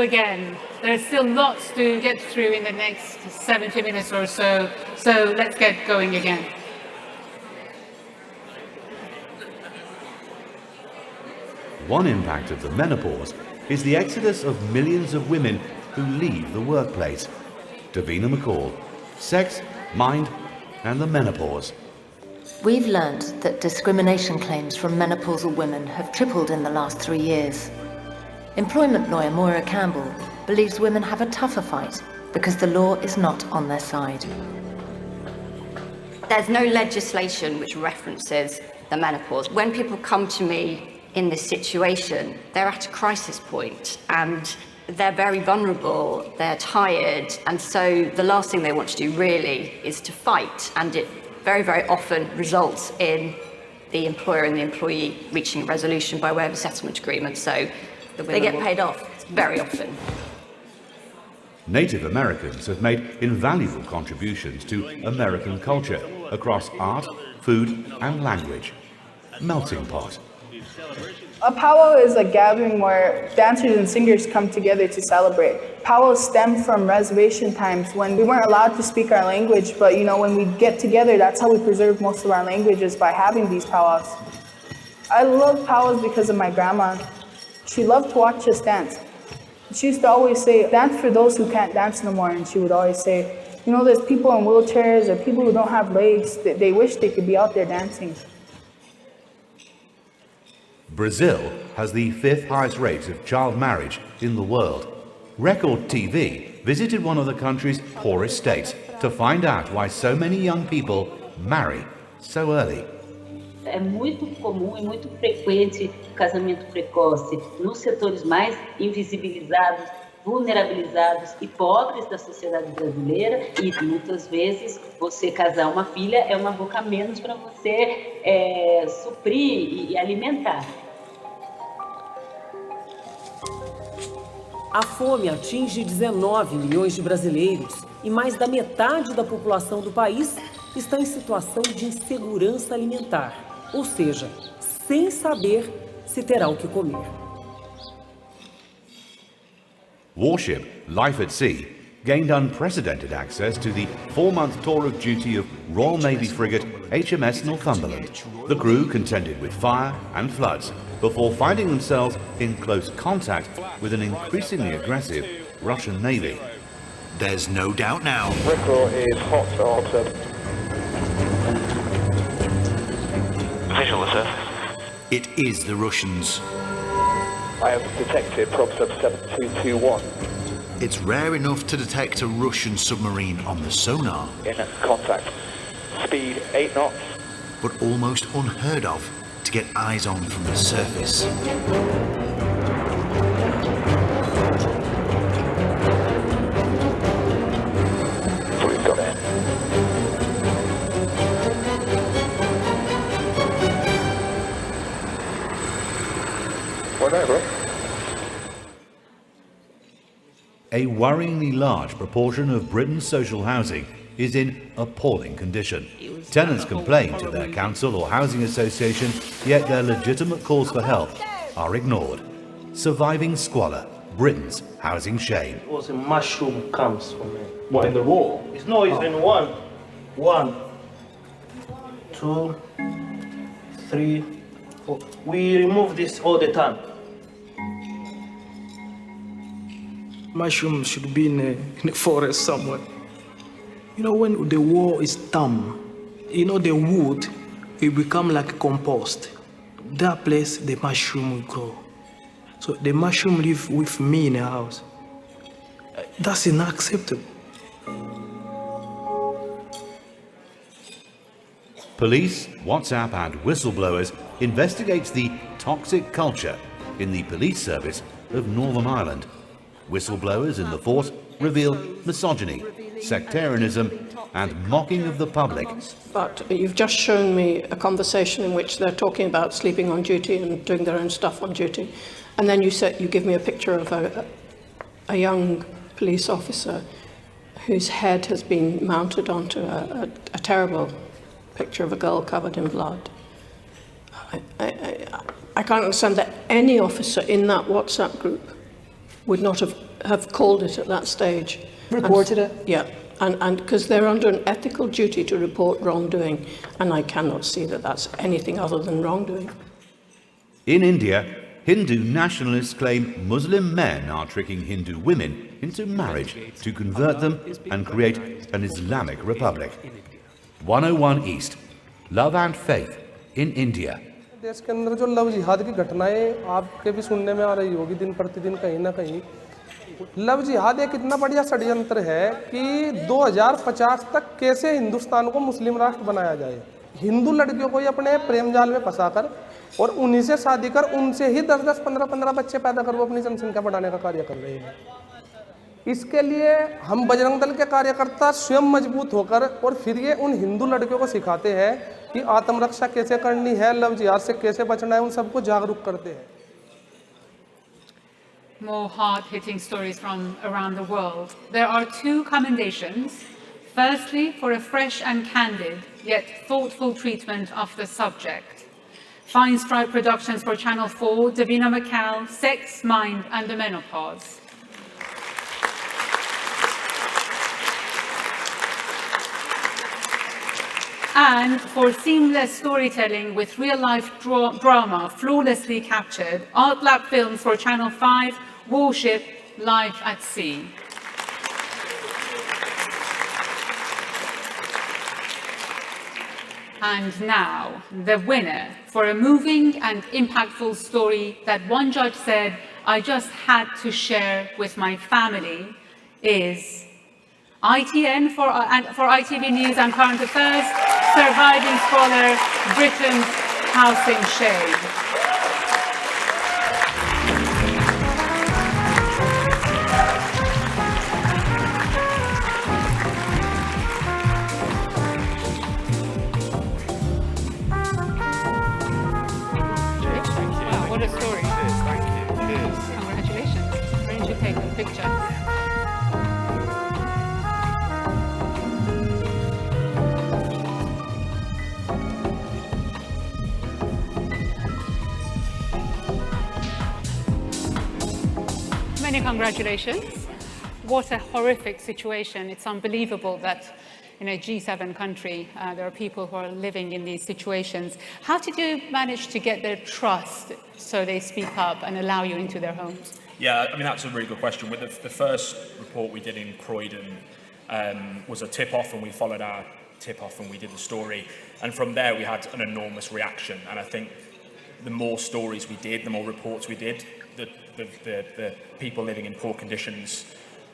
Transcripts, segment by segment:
again. There's still lots to get through in the next 70 minutes or so, so let's get going again. One impact of the menopause is the exodus of millions of women who leave the workplace. Davina McCall, Sex, Mind and the Menopause. We've learned that discrimination claims from menopausal women have tripled in the last 3 years. Employment lawyer Moira Campbell believes women have a tougher fight because the law is not on their side. There's no legislation which references the menopause. When people come to me in this situation, they're at a crisis point and they're very vulnerable, they're tired, and so the last thing they want to do really is to fight, and it very, very often results in the employer and the employee reaching a resolution by way of a settlement agreement, so they get paid off very often. Native Americans have made invaluable contributions to American culture across art, food and language. Melting pot. A powwow is a gathering where dancers and singers come together to celebrate. Powwows stem from reservation times when we weren't allowed to speak our language, but when we get together, that's how we preserve most of our languages, by having these powwows. I love powwows because of my grandma. She loved to watch us dance. She used to always say, dance for those who can't dance no more, and she would always say, there's people in wheelchairs or people who don't have legs that they wish they could be out there dancing. Brazil has the 5th highest rate of child marriage in the world. Record TV visited one of the country's poorest states to find out why so many young people marry so early. É muito comum e muito frequente o casamento precoce nos setores mais invisibilizados, vulnerabilizados e pobres da sociedade brasileira, e muitas vezes você casar uma filha é uma boca a menos para você suprir e alimentar. A fome atinge 19 milhões de brasileiros e mais da metade da população do país está em situação de insegurança alimentar, ou seja, sem saber se terá o que comer. Warship Life at Sea gained unprecedented access to the 4-month tour of duty of Royal Navy frigate HMS Northumberland. The crew contended with fire and floods before finding themselves in close contact with an increasingly aggressive Russian Navy. There's no doubt now. Record is hot, sir. Visual, sir. It is the Russians. I have detected Prob Sub 7221. It's rare enough to detect a Russian submarine on the sonar. In contact. Speed 8 knots. But almost unheard of to get eyes on from the surface. We've got it. Whatever. A worryingly large proportion of Britain's social housing is in appalling condition. Tenants complain to their council or housing association, yet their legitimate calls for help are ignored. Surviving squalor, Britain's housing shame. It was a mushroom camps for me. What, in the wall? It's not even one. 1, 2, 3, 4. We remove this all the time. Mushrooms should be in the forest somewhere. When the wall is done, the wood will become like compost. That place, the mushroom will grow. So the mushroom live with me in the house. That's unacceptable. Police, WhatsApp and whistleblowers investigates the toxic culture in the police service of Northern Ireland. Whistleblowers in the force reveal misogyny, sectarianism and mocking of the public. But you've just shown me a conversation in which they're talking about sleeping on duty and doing their own stuff on duty. And then you give me a picture of a young police officer whose head has been mounted onto a terrible picture of a girl covered in blood. I can't understand that any officer in that WhatsApp group would not have called it at that stage. Reported it? Yeah, and because they're under an ethical duty to report wrongdoing, and I cannot see that that's anything other than wrongdoing. In India, Hindu nationalists claim Muslim men are tricking Hindu women into marriage to convert them and create an Islamic republic. 101 East, Love and Faith in India. देश के अंदर जो love जिहाद की घटनाएं आपके भी सुनने में आ रही होगी दिन प्रतिदिन कहीं ना कहीं। लव जिहाद एक इतना बढ़िया षड्यंत्र है कि 2050 तक कैसे हिंदुस्तान को मुस्लिम राष्ट्र बनाया जाए। हिंदू लड़कियों को ही अपने प्रेम जाल में फंसाकर और उन्हीं से शादी कर उनसे ही 10-10, 15-15 बच्चे पैदा कर वो अपनी जनसंख्या बढ़ाने का कार्य कर रहे हैं। इसके लिए हम बजरंग दल के कार्यकर्ता स्वयं मजबूत होकर और फिर ये उन हिंदू लड़कियों को सिखाते हैं कि आत्मरक्षा कैसे करनी है, लव जिहाद से कैसे बचना है, उन सबको जागरूक करते हैं। More hard-hitting stories from around the world. There are two commendations. Firstly, for a fresh and candid, yet thoughtful treatment of the subject. Fine Stripe Productions for Channel 4, Davina McCall, Sex, Mind and the Menopause. And for seamless storytelling with real-life drama flawlessly captured, Art Lab Films for Channel 5, Warship, Life at Sea. And now, the winner for a moving and impactful story that one judge said, I just had to share with my family, is ITN for ITV News and Current Affairs, Surviving Scholar, Britain's House in Shade. Wow, what a story. Thank you. Cheers. Congratulations. Why don't you take a picture? Many congratulations. What a horrific situation. It's unbelievable that in a G7 country, there are people who are living in these situations. How did you manage to get their trust so they speak up and allow you into their homes? Yeah, I mean, that's a really good question. With the first report we did in Croydon was a tip-off, and we followed our tip-off and we did the story. And from there, we had an enormous reaction. And I think the more stories we did, the more reports we did, the people living in poor conditions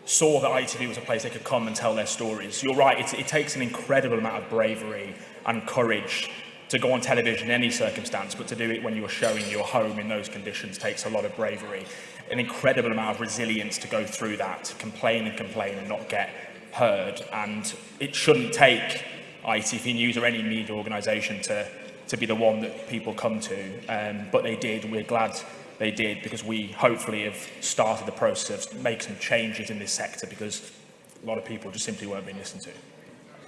saw that ITV was a place they could come and tell their stories. You're right, it takes an incredible amount of bravery and courage to go on television in any circumstance, but to do it when you're showing your home in those conditions takes a lot of bravery. An incredible amount of resilience to go through that, to complain and not get heard. And it shouldn't take ITV News or any media organisation to be the one that people come to, but they did, and we're glad they did, because we hopefully have started the process of making some changes in this sector, because a lot of people just simply weren't being listened to.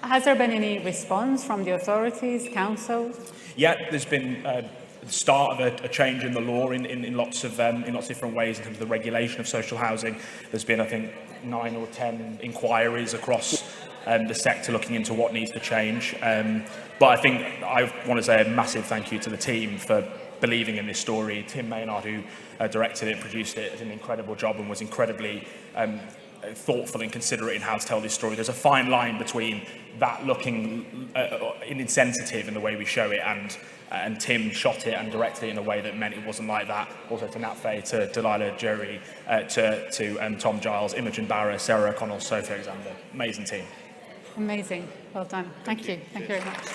Has there been any response from the authorities, council? Yeah, there's been the start of a change in the law in lots of different ways in terms of the regulation of social housing. There's been, I think, 9 or 10 inquiries across the sector looking into what needs to change. But I think I want to say a massive thank you to the team for believing in this story. Tim Maynard, who directed it, produced it, did an incredible job and was incredibly thoughtful and considerate in how to tell this story. There's a fine line between that looking insensitive in the way we show it, and Tim shot it and directed it in a way that meant it wasn't like that. Also to Nat Fay, to Delilah Jury, to Tom Giles, Imogen Barra, Sarah O'Connell, Sophie Alexander. Amazing team. Amazing. Well done. Thank you. Thank you very much.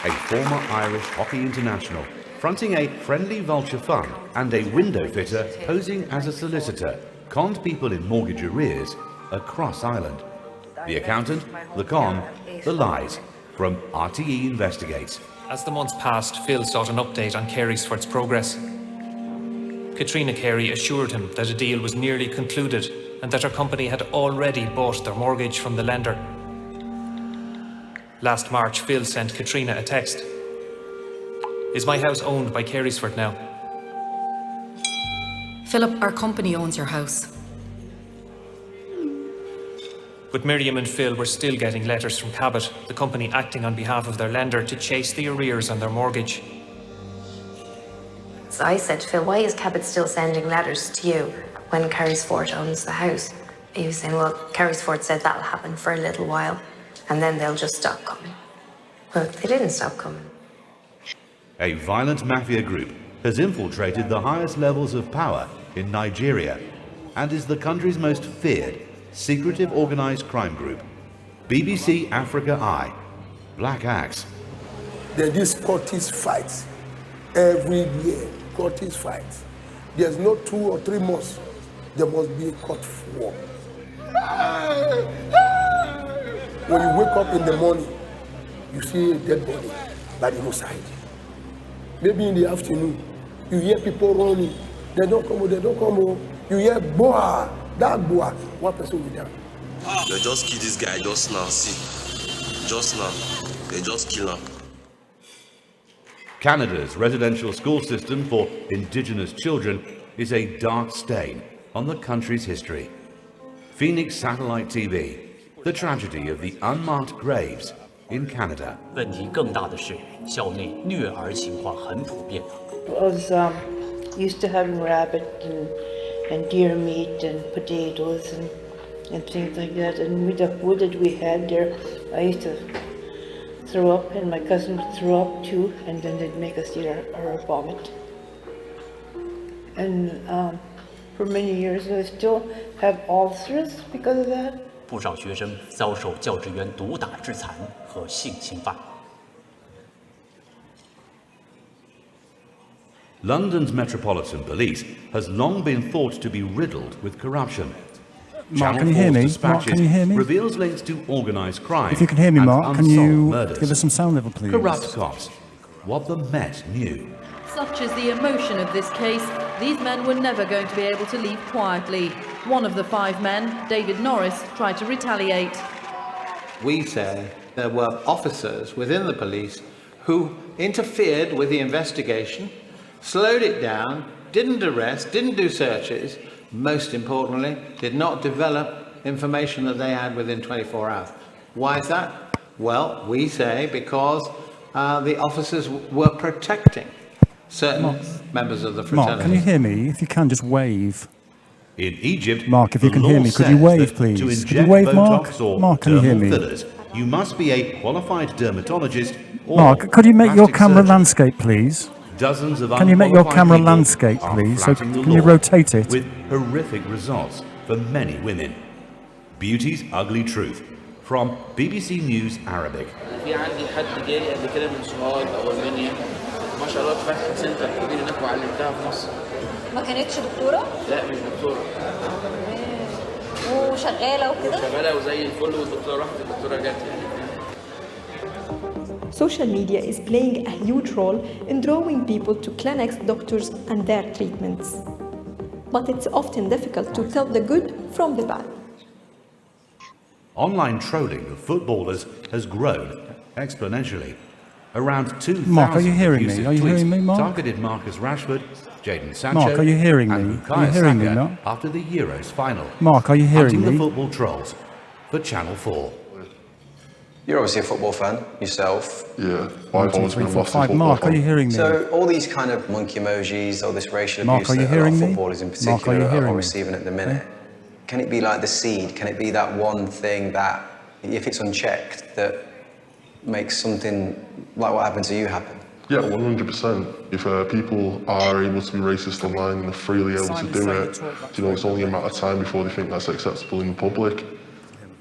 A former Irish hockey international, fronting a friendly vulture fund, and a window fitter posing as a solicitor, conned people in mortgage arrears across Ireland. The accountant, the con, the lies, from RTE Investigates. As the months passed, Phil sought an update on Carysford's progress. Katrina Carey assured him that a deal was nearly concluded and that her company had already bought their mortgage from the lender. Last March, Phil sent Katrina a text. Is my house owned by Carysford now? Philip, our company owns your house. But Miriam and Phil were still getting letters from Cabot, the company acting on behalf of their lender to chase the arrears on their mortgage. So I said, Phil, why is Cabot still sending letters to you when Carysford owns the house? He was saying, well, Carysford said that'll happen for a little while and then they'll just stop coming. Well, they didn't stop coming. A violent mafia group has infiltrated the highest levels of power in Nigeria and is the country's most feared secretive organized crime group. BBC Africa Eye, Black Axe. There are these Scottish fights every year, Scottish fights. There's no 2 or 3 months, there must be a court war. When you wake up in the morning, you see a dead body by the roadside. Maybe in the afternoon, you hear people running. They don't come, they don't come. You hear boa, that boa. One person will be down. They just kill this guy just now, see. Just now. They just kill him. Canada's residential school system for Indigenous children is a dark stain on the country's history. Phoenix Satellite TV, the tragedy of the unmarked graves in Canada. 问题更大的是，校内虐儿情况很普遍。 I was used to having rabbit and deer meat and potatoes and things like that. And with the food that we had there, I used to throw up, and my cousin would throw up too, and then they'd make us eat our vomit. And for many years, I still have ulcers because of that. 不少学生遭受教职员毒打致残和性侵犯。 London's Metropolitan Police has long been thought to be riddled with corruption. Mark, can you hear me? Mark, can you hear me? Reveals links to organised crime. If you can hear me, and Mark, can unsolved you murders. give us some sound level, please? Corrupt cops. What the Met knew. Such is the emotion of this case, these men were never going to be able to leave quietly. One of the 5 men, David Norris, tried to retaliate. We say there were officers within the police who interfered with the investigation, slowed it down, didn't arrest, didn't do searches, most importantly, did not develop information that they had within 24 hours. Why is that? Well, we say because the officers were protecting certain members of the fraternity. Mark, can you hear me? If you can, just wave. In Egypt, Mark, if you can hear me, could you wave, please? Could you wave, Mark? Mark, can you hear me? Fillers, you must be a qualified dermatologist or Mark, could you make your camera surgeon. landscape, please? Dozens of Can you make your unqualified camera people landscape, are please? So flouting the can you law rotate it? with horrific results for many women. Beauty's ugly truth from BBC News Arabic. في عندي حد جاي قبل كده من سوهاج او المنيا ما شاء الله فتحت سنتر كبير هناك وعلمتها في مصر. ما كانتش دكتوره؟ لا مش دكتوره. وشغاله وكده؟ شغاله وزي الفل والدكتوره راحت الدكتوره جت يعني. Social media is playing a huge role in drawing people to clinics, doctors, and their treatments. But it's often difficult to tell the good from the bad. Online trolling of footballers has grown exponentially. Around 2,000 Mark, are you hearing me? abusive Are you hearing me, tweets Mark? targeted Marcus Rashford, Jadon Sancho, Mark, are you hearing me? and Are you Bukayo hearing me, Saka Mark? after the Euros final. Mark, are you hearing Hunting me? the football trolls for Channel 4. You're obviously a football fan yourself. Yeah, I've always been a massive football Mark, are you hearing me? So all these kind of monkey emojis, all this racial Mark, abuse are you that a lot hearing of me? footballers in Mark, are you particular hearing are me? receiving at the minute, can it be like the seed? Can it be that one thing that, if it's unchecked, that makes something like what happened to you happen? Yeah, 100%. If people are able to be racist online and are freely able to do it, you know, it's only a matter of time before they think that's acceptable in the public.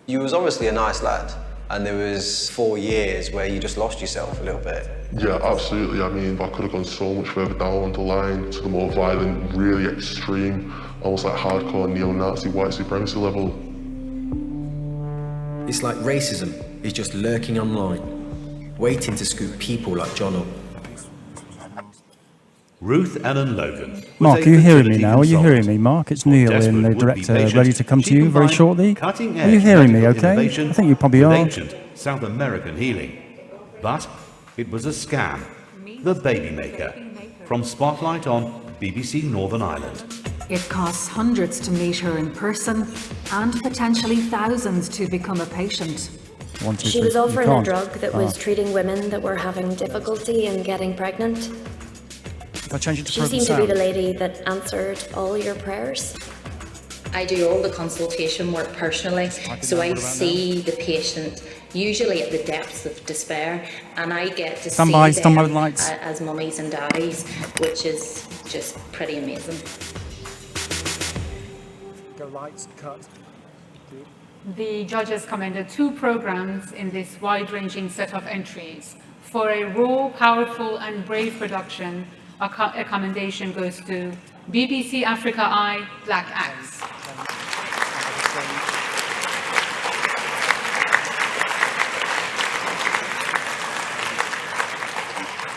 You was obviously a nice lad, and there was 4 years where you just lost yourself a little bit. Yeah, absolutely. I mean, I could have gone so much further down the line to the more violent, really extreme, almost like hardcore neo-Nazi white supremacy level. It's like racism is just lurking online, waiting to scoop people like John up. Ruth Ellen Logan. was Mark, a are you hearing me fertility now? Are you hearing consultant. me, Mark? It's Neil in Desperate the would-be director, patients, ready to come to she you very combined shortly. Are you cutting-edge hearing me medical okay? innovation I think you probably with are. ancient South American healing. But it was a scam. The Baby Maker. From Spotlight on BBC Northern Ireland. It costs hundreds to meet her in person and potentially thousands to become a patient. She was offering a drug that was treating women that were having difficulty in getting pregnant. If I change it to She program seemed to be sound. the lady that answered all your prayers. I do all the consultation work personally, so I see the patient usually at the depths of despair, and I get to see them as mummies and daddies, which is just pretty amazing. Go lights, cut. The judges commended 2 programs in this wide-ranging set of entries. For a raw, powerful and brave production, a commendation goes to BBC Africa Eye, Black Axe.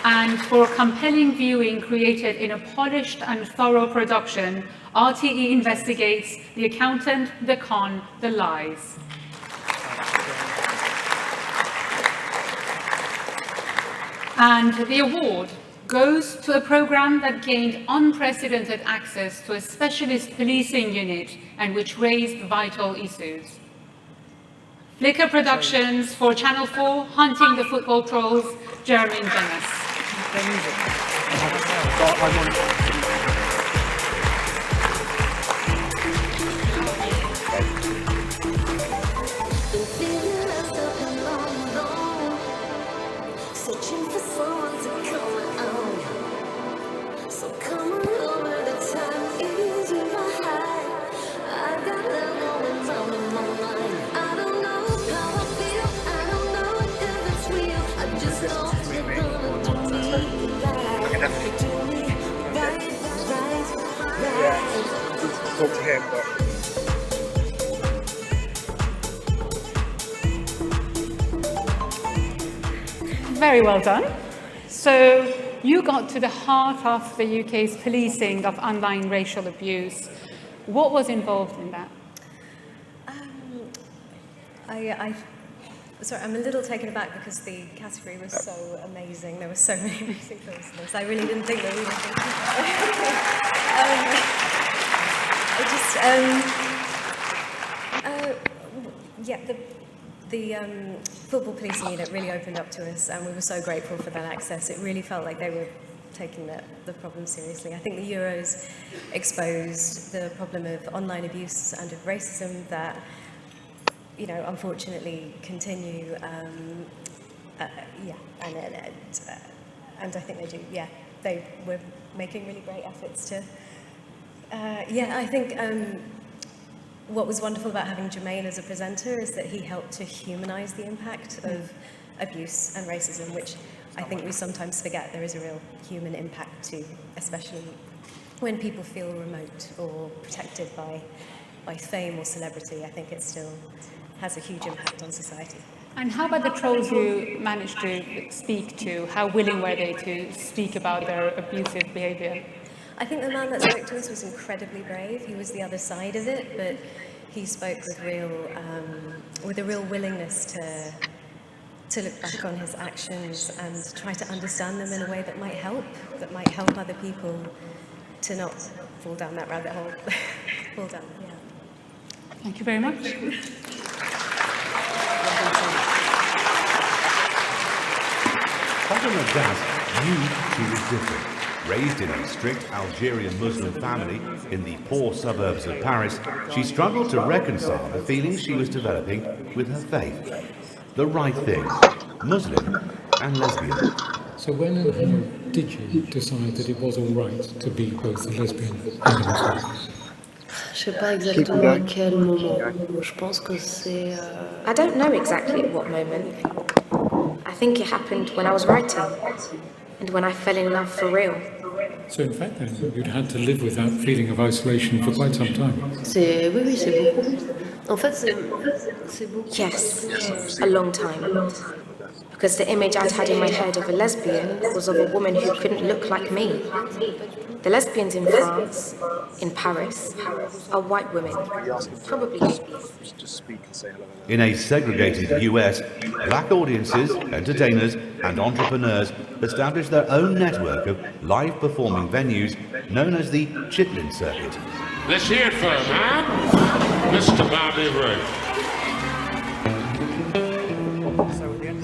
And for compelling viewing created in a polished and thorough production, RTE investigates The Accountant, The Con, The Lies. And the award goes to a program that gained unprecedented access to a specialist policing unit and which raised vital issues. Flickr Productions for Channel 4, Hunting the Football Trolls, Jeremy Dennis. Talk to him, but Very well done. So you got to the heart of the UK's policing of online racial abuse. What was involved in that? Sorry, I'm a little taken aback because the category was so amazing. There were so many amazing films in this. I really didn't think that we would the football policing unit really opened up to us, and we were so grateful for that access. It really felt like they were taking the problem seriously. I think the Euros exposed the problem of online abuse and of racism that, you know, unfortunately continue. And I think they do. Yeah, they were making really great efforts to. I think what was wonderful about having Jermaine as a presenter is that he helped to humanise the impact of abuse and racism, which I think we sometimes forget there is a real human impact to, especially when people feel remote or protected by fame or celebrity. I think it still has a huge impact on society. And how about the trolls you managed to speak to? How willing were they to speak about their abusive behaviour? I think the man that spoke to us was incredibly brave. He was the other side of it, but he spoke with a real willingness to look back on his actions and try to understand them in a way that might help other people to not fall down that rabbit hole. Thank you very much. Fatima Daz knew she was different. Raised in a strict Algerian Muslim family in the poor suburbs of Paris, she struggled to reconcile the feelings she was developing with her faith. The right thing, Muslim and lesbian. So when and how did you decide that it was all right to be both a lesbian and a Muslim? Je sais pas exactement à quel moment. Je pense que c'est. I don't know exactly at what moment. I think it happened when I was writing, and when I fell in love for real. So in fact then, you'd had to live with that feeling of isolation for quite some time. Oui, c'est beaucoup. En fait, c'est beaucoup. Yes, a long time. because the image I'd had in my head of a lesbian was of a woman who couldn't look like me. The lesbians in France, in Paris, are white women, probably lesbians. In a segregated US, black audiences, entertainers and entrepreneurs established their own network of live performing venues known as the Chitlin Circuit. Let's hear it for him, huh? Mr. Bobby Ray.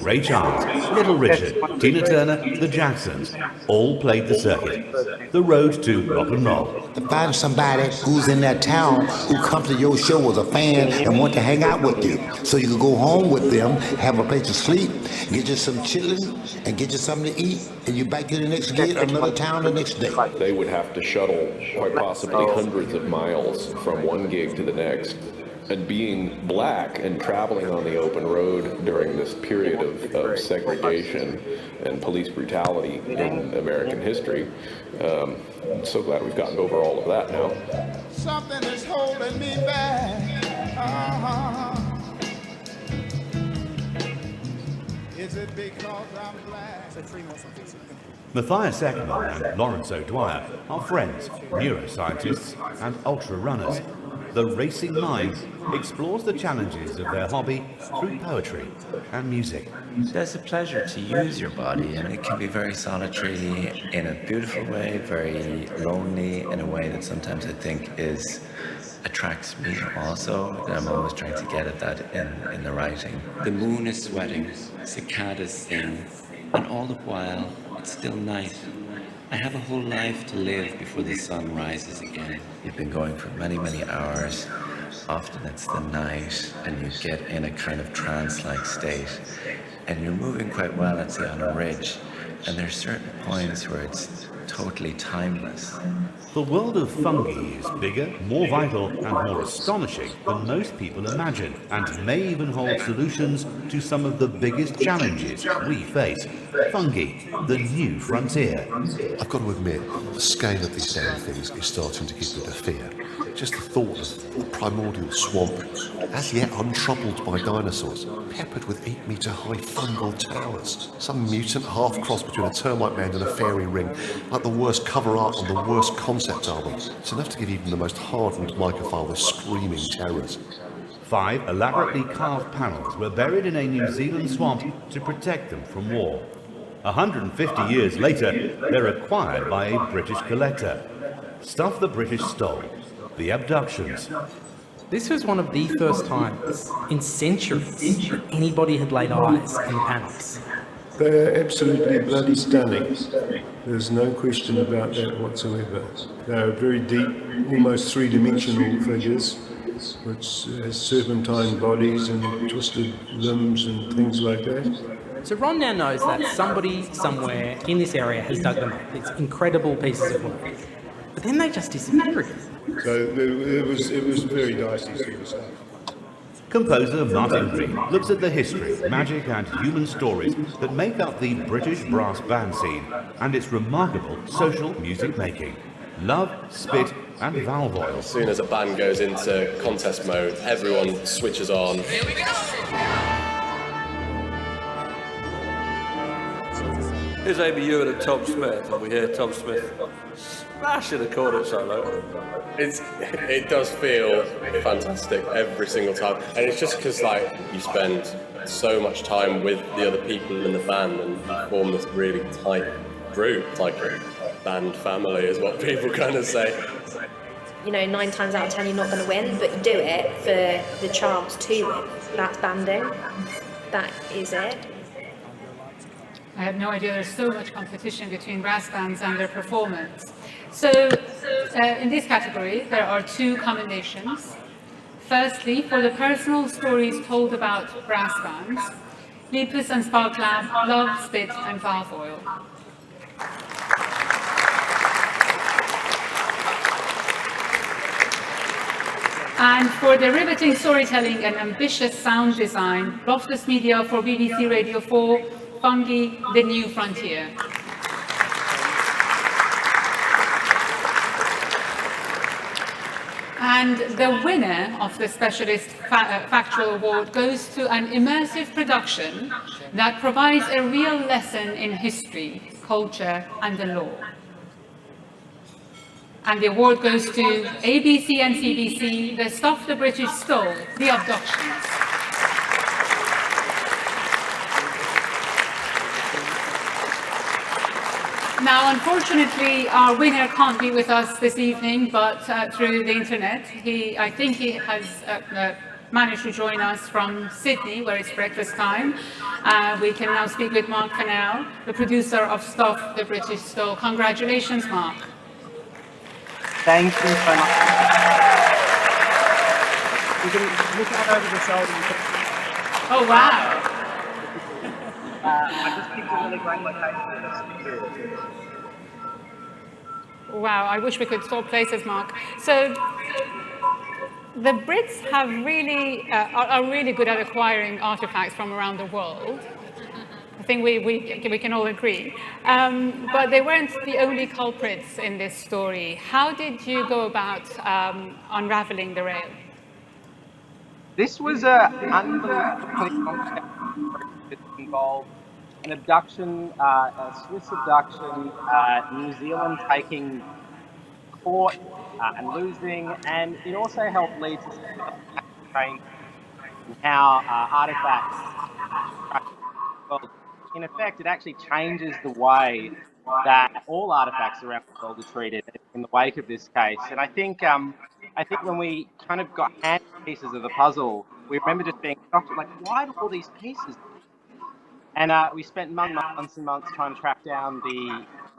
Ray Charles, Little Richard, Tina Turner, the Jacksons all played the circuit. The road to rock and roll. To find somebody who's in that town who comes to your show as a fan and want to hang out with you. So you can go home with them, have a place to sleep, get you some chilling, and get you something to eat, and you back to the next gate or another town the next day. They would have to shuttle quite possibly hundreds of miles from one gig to the next. And being black and traveling on the open road during this period of segregation and police brutality in American history, I'm so glad we've gotten over all of that now. Something is holding me back. Is it because I'm black? Matthias Eckermann and Lawrence O'Dwyer are friends, neuroscientists and ultra-runners. The Racing Mind explores the challenges of their hobby through poetry and music. There's a pleasure to use your body, and it can be very solitary in a beautiful way, very lonely in a way that sometimes I think attracts me also. And I'm always trying to get at that in the writing. The moon is sweating, cicadas sing, and all the while it's still night. I have a whole life to live before the sun rises again. You've been going for many, many hours. Often it's the night, and you get in a kind of trance-like state. And you're moving quite well, let's say, on a ridge. And there's certain points where it's totally timeless. The world of fungi is bigger, more vital and more astonishing than most people imagine, and may even hold solutions to some of the biggest challenges we face. Fungi, the new frontier. I've got to admit, the scale of these damn things is starting to give me the fear. Just the thought of the primordial swamp, as yet untroubled by dinosaurs, peppered with 8-metre-high fungal towers. Some mutant half-cross between a termite man and a fairy ring, like the worst cover art on the worst concept album. It's enough to give even the most hardened mycophile with screaming terrors. 5 elaborately carved panels were buried in a New Zealand swamp to protect them from war. 150 years later, they're acquired by a British collector. Stuff the British stole. The abductions. This was one of the first times in centuries that anybody had laid eyes on the panels. They're absolutely bloody stunning. There's no question about that whatsoever. They're very deep, almost three-dimensional figures, which has serpentine bodies and twisted limbs and things like that. So Ron now knows that somebody somewhere in this area has dug them up. It's incredible pieces of work. But then they just disappear again. So it was very dicey sort of stuff. Composer Martin Green looks at the history, magic and human stories that make up the British brass band scene and its remarkable social music making. Love, spit and valve oil. As soon as a band goes into contest mode, everyone switches on. Here we go! Here's Amy Ewan and Tom Smith, and we hear Tom Smith smashing a cornet solo. It does feel fantastic every single time, and it's just because you spend so much time with the other people in the band and you form this really tight group. It's like a band family is what people kind of say. 9 times out of 10 you're not going to win, but you do it for the chance to win. That's banding. That is it. I had no idea there's so much competition between brass bands and their performance. So, in this category, there are 2 commendations. Firstly, for the personal stories told about brass bands, Lepus and Spark Lab, Love, Spit and Valve Oil. And for the riveting storytelling and ambitious sound design, Loftus Media for BBC Radio 4, Fungi, the New Frontier. And the winner of the Specialist Factual Award goes to an immersive production that provides a real lesson in history, culture, and the law. And the award goes to ABC and CBC, The Stuff the British Stole, The Abductions. Now, unfortunately, our winner can't be with us this evening, but through the internet. I think he has managed to join us from Sydney, where it's breakfast time. We can now speak with Mark Fennell, the producer of Stuff the British Stole. Congratulations, Mark. Thank you so much. You can look out over the shoulder. Oh, wow. I just picked a really great location. Wow, I wish we could swap places, Mark. So the Brits have are really good at acquiring artifacts from around the world. I think we can all agree. But they weren't the only culprits in this story. How did you go about unraveling the rail? This was an unbelievably complicated project that involved an abduction, a Swiss abduction, New Zealand taking court and losing, and it also helped lead to some how artifacts. Well, in effect, it actually changes the way that all artifacts around the world are treated in the wake of this case. And I think when we kind of got handed pieces of the puzzle, we remember just being shocked, like, why do all these pieces? And we spent months and months trying to track down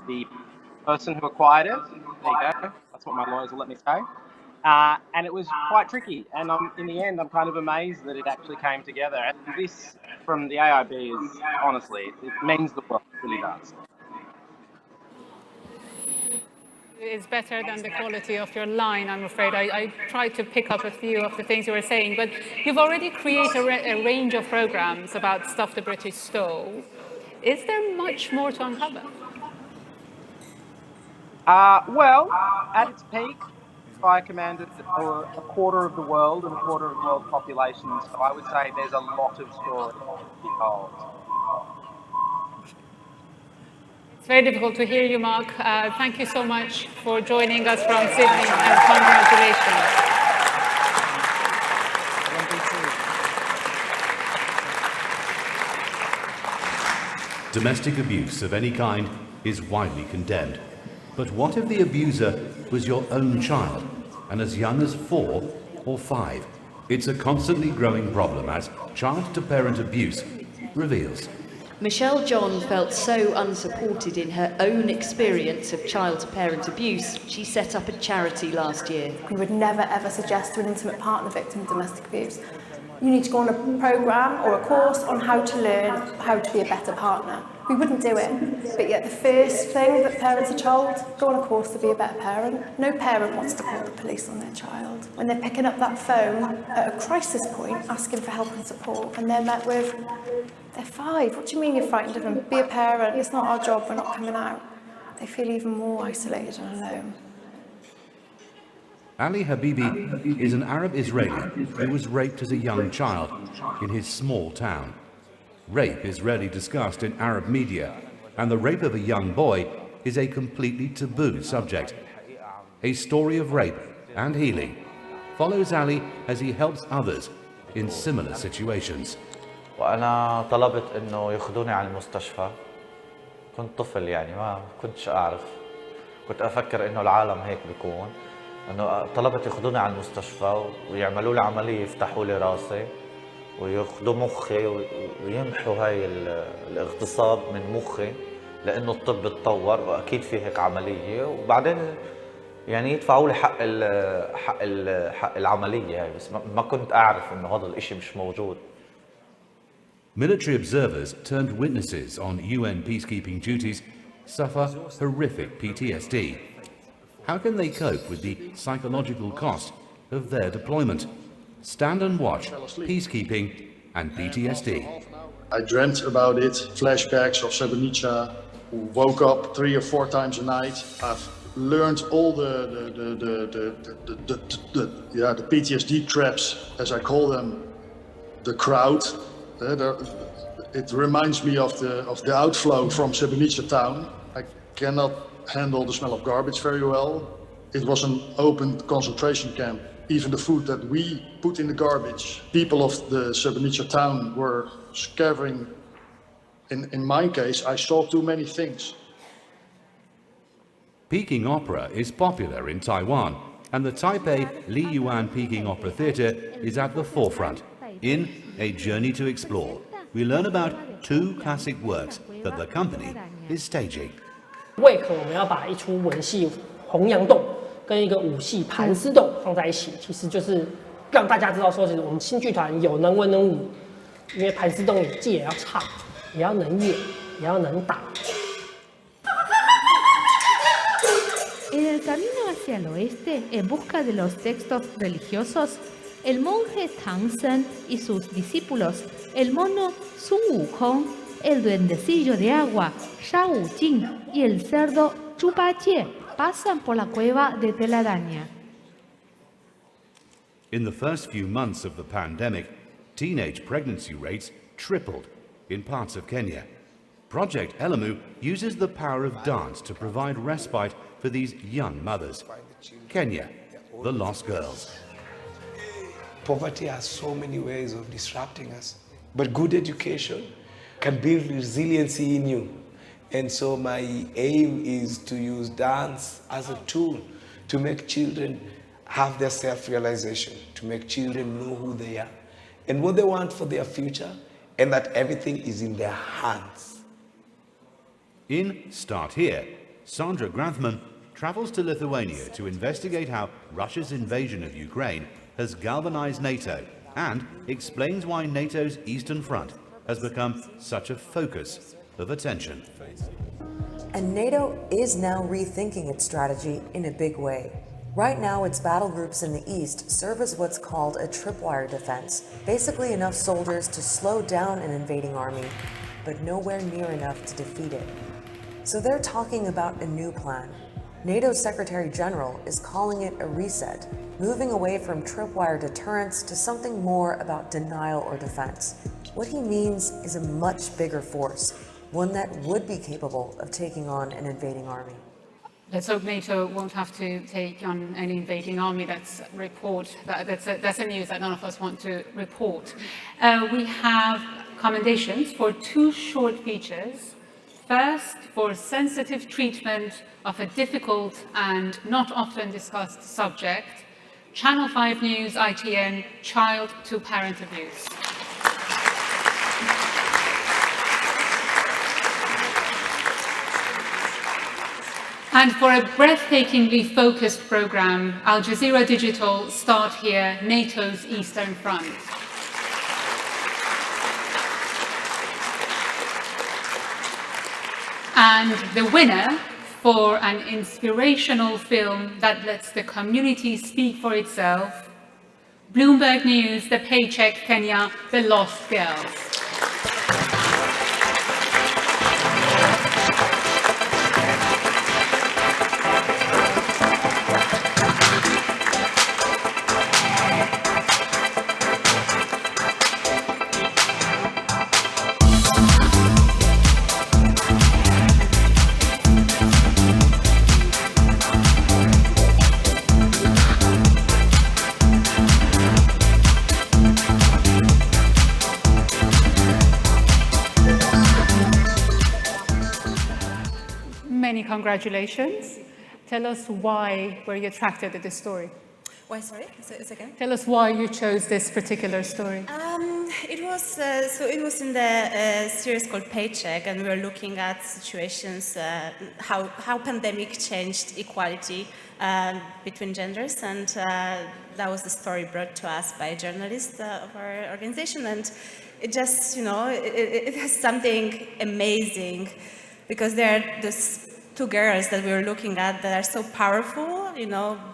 the person who acquired it. There you go. That's what my lawyers will let me say. And it was quite tricky. And in the end, I'm kind of amazed that it actually came together. And this, from the AIB, is honestly, it means the world. It really does. It's better than the quality of your line, I'm afraid. I tried to pick up a few of the things you were saying, but you've already created a range of programs about stuff the British stole. Is there much more to uncover? Well, at its peak, I commanded a quarter of the world and a quarter of the world's population, so I would say there's a lot of stories to be told. It's very difficult to hear you, Mark. Thank you so much for joining us from Sydney, and congratulations. Domestic abuse of any kind is widely condemned. But what if the abuser was your own child, and as young as 4 or 5? It's a constantly growing problem, as child-to-parent abuse reveals. Michelle John felt so unsupported in her own experience of child-to-parent abuse, she set up a charity last year. We would never ever suggest to an intimate partner victim of domestic abuse, you need to go on a programme or a course on how to learn how to be a better partner. We wouldn't do it, but yet the first thing that parents are told, go on a course to be a better parent. No parent wants to call the police on their child. When they're picking up that phone at a crisis point, asking for help and support, and they're met with, they're 5, what do you mean you're frightened of them? Be a parent, it's not our job, we're not coming out. They feel even more isolated and alone. Ali Habibi is an Arab Israeli who was raped as a young child in his small town. Rape is rarely discussed in Arab media, and the rape of a young boy is a completely taboo subject. A story of rape and healing follows Ali as he helps others in similar situations. وأنا طلبت إنه ياخذوني على المستشفى. كنت طفل يعني ما كنتش أعرف. كنت أفكر إنه العالم هيك بيكون. إنه طلبت ياخذوني على المستشفى ويعملوا لي عملية يفتحوا لي راسي وياخذوا مخي ويمحوا هاي الاغتصاب من مخي لأنه الطب اتطور وأكيد في هيك عملية وبعدين يعني يدفعوا لي حق العملية هاي بس ما كنت أعرف إنه هذا الإشي مش موجود. Military observers turned witnesses on UN peacekeeping duties suffer horrific PTSD. How can they cope with the psychological cost of their deployment? Stand and watch peacekeeping and PTSD. I dreamt about it, flashbacks of Srebrenica, woke up 3 or 4 times a night. I've learned all the PTSD traps, as I call them, the crowd. It reminds me of the outflow from Srebrenica town. I cannot handle the smell of garbage very well. It was an open concentration camp. Even the food that we put in the garbage, people of the Srebrenica town were scattering. In my case, I saw too many things. Peking opera is popular in Taiwan, and the Taipei Li Yuan Peking Opera Theatre is at the forefront. In A Journey to Explore, we learn about 2 classic works that the company is staging. 为何我们要把一出文戏《洪阳洞》跟一个武戏《盘丝洞》放在一起？其实就是让大家知道说，其实我们新剧团有能文能武，因为盘丝洞既也要唱，也要能演，也要能打。En el camino hacia el oeste, en busca de los textos religiosos, el monje Tang Sen y sus discípulos, el mono Sun Wukong, el duendecillo de agua Sha Wujing y el cerdo Chupa Jie pasan por la cueva de telaraña. In the first few months of the pandemic, teenage pregnancy rates tripled in parts of Kenya. Project Elamu uses the power of dance to provide respite for these young mothers. Kenya, the lost girls. Poverty has so many ways of disrupting us, but good education can build resiliency in you. And so my aim is to use dance as a tool to make children have their self-realization, to make children know who they are and what they want for their future, and that everything is in their hands. In Start Here, Sandra Granthman travels to Lithuania to investigate how Russia's invasion of Ukraine has galvanized NATO and explains why NATO's Eastern Front has become such a focus of attention. And NATO is now rethinking its strategy in a big way. Right now, its battle groups in the east serve as what's called a tripwire defense, basically enough soldiers to slow down an invading army, but nowhere near enough to defeat it. So they're talking about a new plan. NATO's Secretary General is calling it a reset, moving away from tripwire deterrence to something more about denial or defense. What he means is a much bigger force, one that would be capable of taking on an invading army. Let's hope NATO won't have to take on an invading army. That's a news that none of us want to report. We have commendations for 2 short features. First, for sensitive treatment of a difficult and not often discussed subject, Channel 5 News ITN Child to Parent Abuse. And for a breathtakingly focused program, Al Jazeera Digital Start Here, NATO's Eastern Front. And the winner for an inspirational film that lets the community speak for itself, Bloomberg News, The Paycheck Kenya, The Lost Girls. Many congratulations. Tell us why were you attracted to this story? Why, sorry? It's again? Tell us why you chose this particular story. It was in the series called Paycheck, and we were looking at situations, how pandemic changed equality between genders, and that was the story brought to us by a journalist of our organization, and it just, it has something amazing, because there are these 2 girls that we were looking at that are so powerful,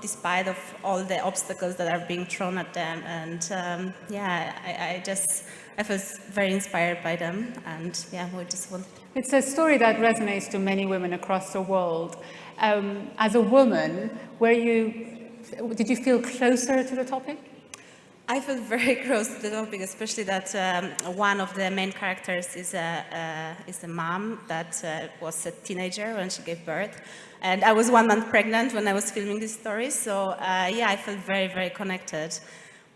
despite of all the obstacles that are being thrown at them. And I was very inspired by them. And we just want. It's a story that resonates to many women across the world. As a woman, did you feel closer to the topic? I felt very close to the topic, especially that one of the main characters is a mom that was a teenager when she gave birth. And I was 1 month pregnant when I was filming this story, so yeah, I felt very, very connected.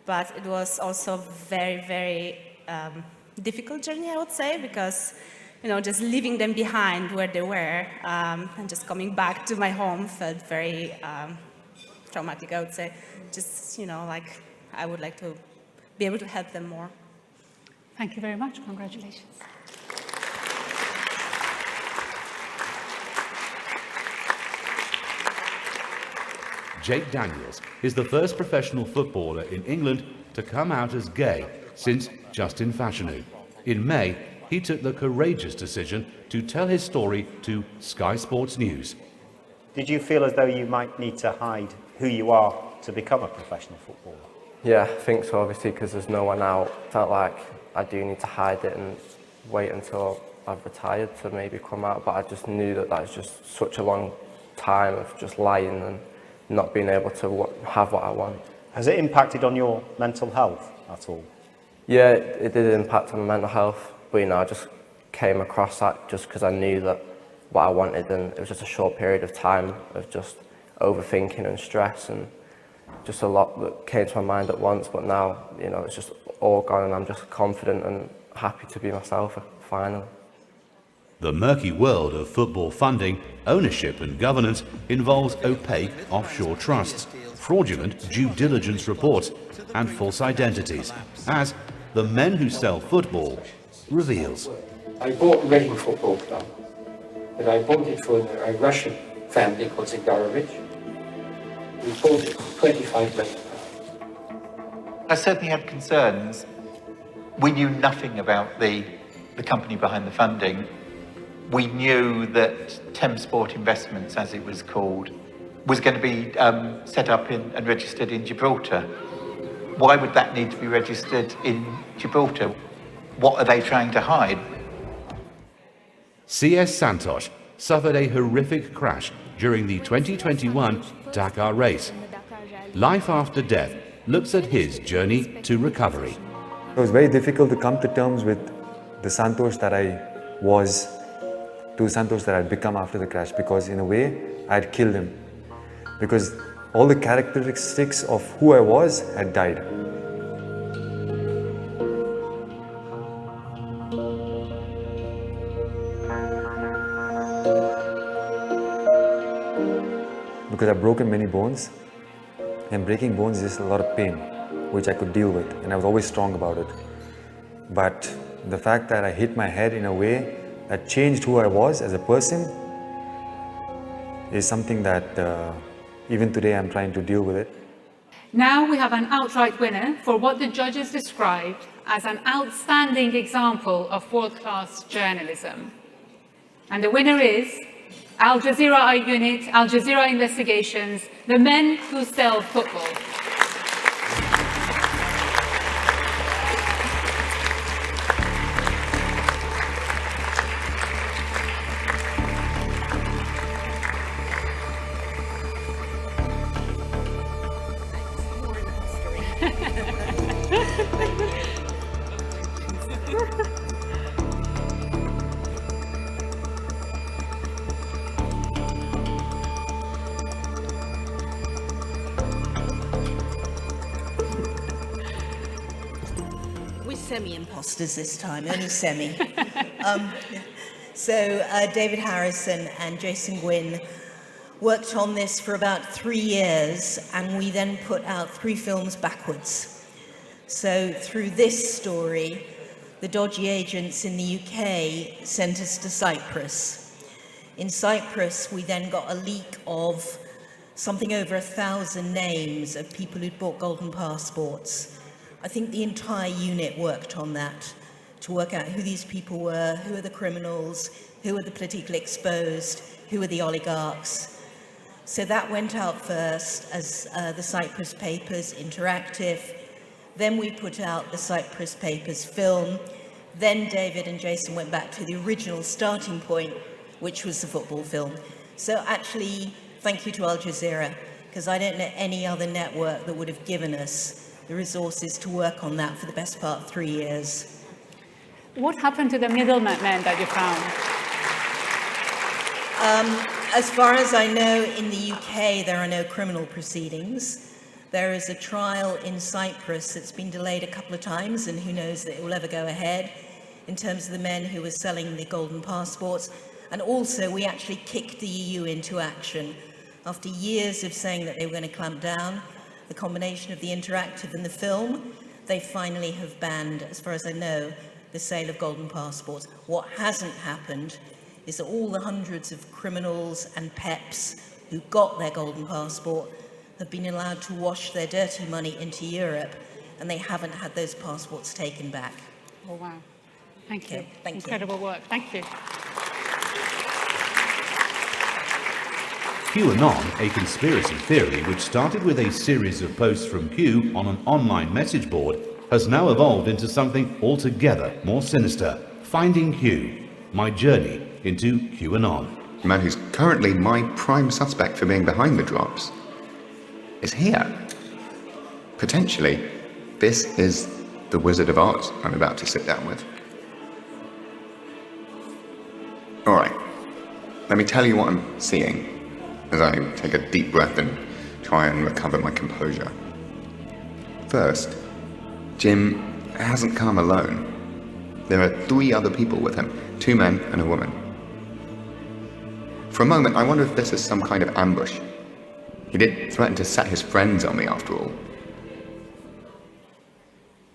But it was also very, very difficult journey, I would say, because just leaving them behind where they were and just coming back to my home felt very traumatic, I would say. Just, like I would like to be able to help them more. Thank you very much. Congratulations. Jake Daniels is the first professional footballer in England to come out as gay since Justin Fashanu. In May, he took the courageous decision to tell his story to Sky Sports News. Did you feel as though you might need to hide who you are to become a professional footballer? Yeah, I think so, obviously, because there's no one out. Felt like I do need to hide it and wait until I've retired to maybe come out, but I just knew that that's just such a long time of just lying and not being able to have what I want. Has it impacted on your mental health at all? Yeah, it did impact on my mental health, but I just came across that just because I knew that what I wanted, and it was just a short period of time of just overthinking and stress and just a lot that came to my mind at once. But now, it's just all gone and I'm just confident and happy to be myself finally. The murky world of football funding, ownership and governance involves opaque offshore trusts, fraudulent due diligence reports and false identities, as The Men Who Sell Football reveals. I bought Reading Football Club, but I bought it for a Russian family called Zigarovich. We bought it for 25 million. I certainly had concerns. We knew nothing about the company behind the funding. We knew that Thames Sport Investments, as it was called, was going to be set up and registered in Gibraltar. Why would that need to be registered in Gibraltar? What are they trying to hide? CS Santosh suffered a horrific crash during the 2021 Dakar race. Life after death looks at his journey to recovery. It was very difficult to come to terms with the Santosh that I was to Santosh that I'd become after the crash, because in a way I had killed him, because all the characteristics of who I was had died. Because I've broken many bones, and breaking bones is a lot of pain, which I could deal with, and I was always strong about it. But the fact that I hit my head in a way that changed who I was as a person is something that even today I'm trying to deal with it. Now we have an outright winner for what the judges described as an outstanding example of world-class journalism. And the winner is Al Jazeera I Unit, Al Jazeera Investigations, The Men Who Sell Football. Semi-imposters this time, only semi. So David Harrison and Jason Gwynn worked on this for about 3 years, and we then put out 3 films backwards. So through this story, the dodgy agents in the UK sent us to Cyprus. In Cyprus, we then got a leak of something over 1,000 names of people who'd bought golden passports. I think the entire unit worked on that, to work out who these people were, who are the criminals, who are the politically exposed, who are the oligarchs. So that went out first as the Cyprus Papers Interactive. Then we put out the Cyprus Papers film. Then David and Jason went back to the original starting point, which was the football film. So actually, thank you to Al Jazeera, because I don't know any other network that would have given us the the resources to work on that for the best part of 3 years. What happened to the middlemen that you found? As far as I know, in the UK, there are no criminal proceedings. There is a trial in Cyprus that's been delayed a couple of times, and who knows that it will ever go ahead, in terms of the men who were selling the golden passports. And also, we actually kicked the EU into action. After years of saying that they were going to clamp down, the combination of the interactive and the film, they finally have banned, as far as I know, the sale of golden passports. What hasn't happened is that all the hundreds of criminals and peps who got their golden passport have been allowed to wash their dirty money into Europe, and they haven't had those passports taken back. Oh, wow. Thank you. Okay, thank you. Incredible work. Thank you. QAnon, a conspiracy theory which started with a series of posts from Q on an online message board, has now evolved into something altogether more sinister. Finding Q, my journey into QAnon. The man who's currently my prime suspect for being behind the drops is here. Potentially, this is the Wizard of Oz I'm about to sit down with. All right, let me tell you what I'm seeing as I take a deep breath and try and recover my composure. First, Jim hasn't come alone. There are 3 other people with him, 2 men and a woman. For a moment, I wonder if this is some kind of ambush. He did threaten to set his friends on me, after all.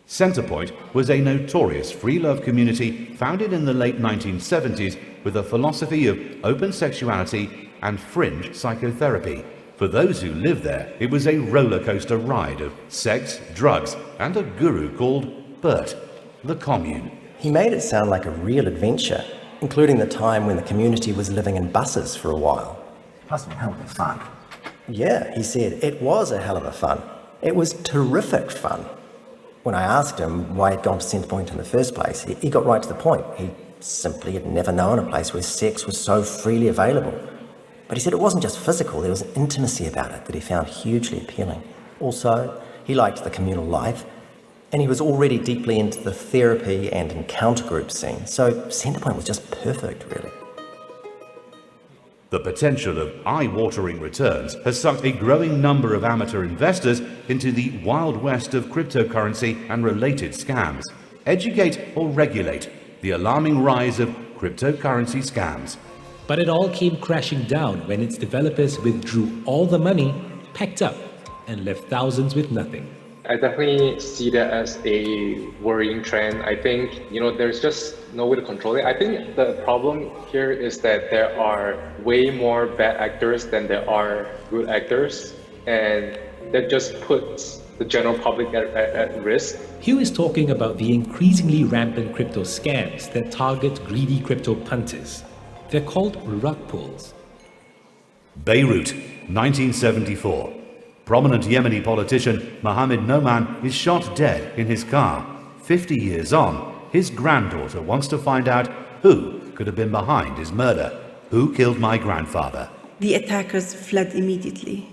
Centrepoint was a notorious free love community founded in the late 1970s with a philosophy of open sexuality and fringe psychotherapy. For those who lived there, it was a roller coaster ride of sex, drugs, and a guru called Bert, the commune. He made it sound like a real adventure, including the time when the community was living in buses for a while. Plus a hell of fun. Yeah, he said it was a hell of a fun. It was terrific fun. When I asked him why he'd gone to Centrepoint in the first place, he got right to the point. He simply had never known a place where sex was so freely available. But he said it wasn't just physical, there was an intimacy about it that he found hugely appealing. Also, he liked the communal life, and he was already deeply into the therapy and encounter group scene, so Centrepoint was just perfect, really. The potential of eye-watering returns has sucked a growing number of amateur investors into the wild west of cryptocurrency and related scams. Educate or regulate the alarming rise of cryptocurrency scams. But it all came crashing down when its developers withdrew all the money, packed up, and left thousands with nothing. I definitely see that as a worrying trend. I think, there's just no way to control it. I think the problem here is that there are way more bad actors than there are good actors, and that just puts the general public at risk. Hugh is talking about the increasingly rampant crypto scams that target greedy crypto punters. They're called rug pulls. Beirut, 1974. Prominent Yemeni politician Mohammed Noman is shot dead in his car. 50 years on, his granddaughter wants to find out who could have been behind his murder. Who killed my grandfather? The attackers fled immediately.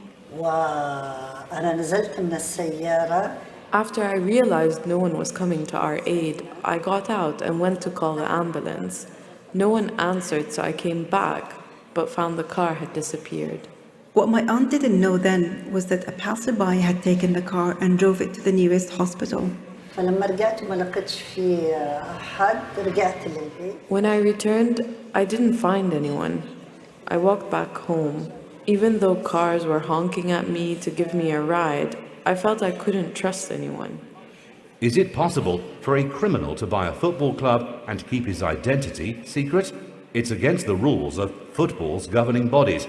After I realized no one was coming to our aid, I got out and went to call the ambulance. No one answered, so I came back, but found the car had disappeared. What my aunt didn't know then was that a passerby had taken the car and drove it to the nearest hospital. When I returned, I didn't find anyone. I walked back home. Even though cars were honking at me to give me a ride, I felt I couldn't trust anyone. Is it possible for a criminal to buy a football club and keep his identity secret? It's against the rules of football's governing bodies.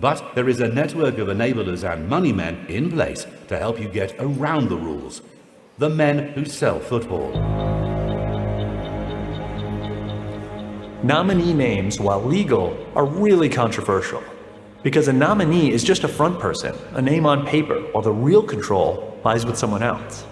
But there is a network of enablers and money men in place to help you get around the rules. The men who sell football. Nominee names, while legal, are really controversial. Because a nominee is just a front person, a name on paper, while the real control lies with someone else.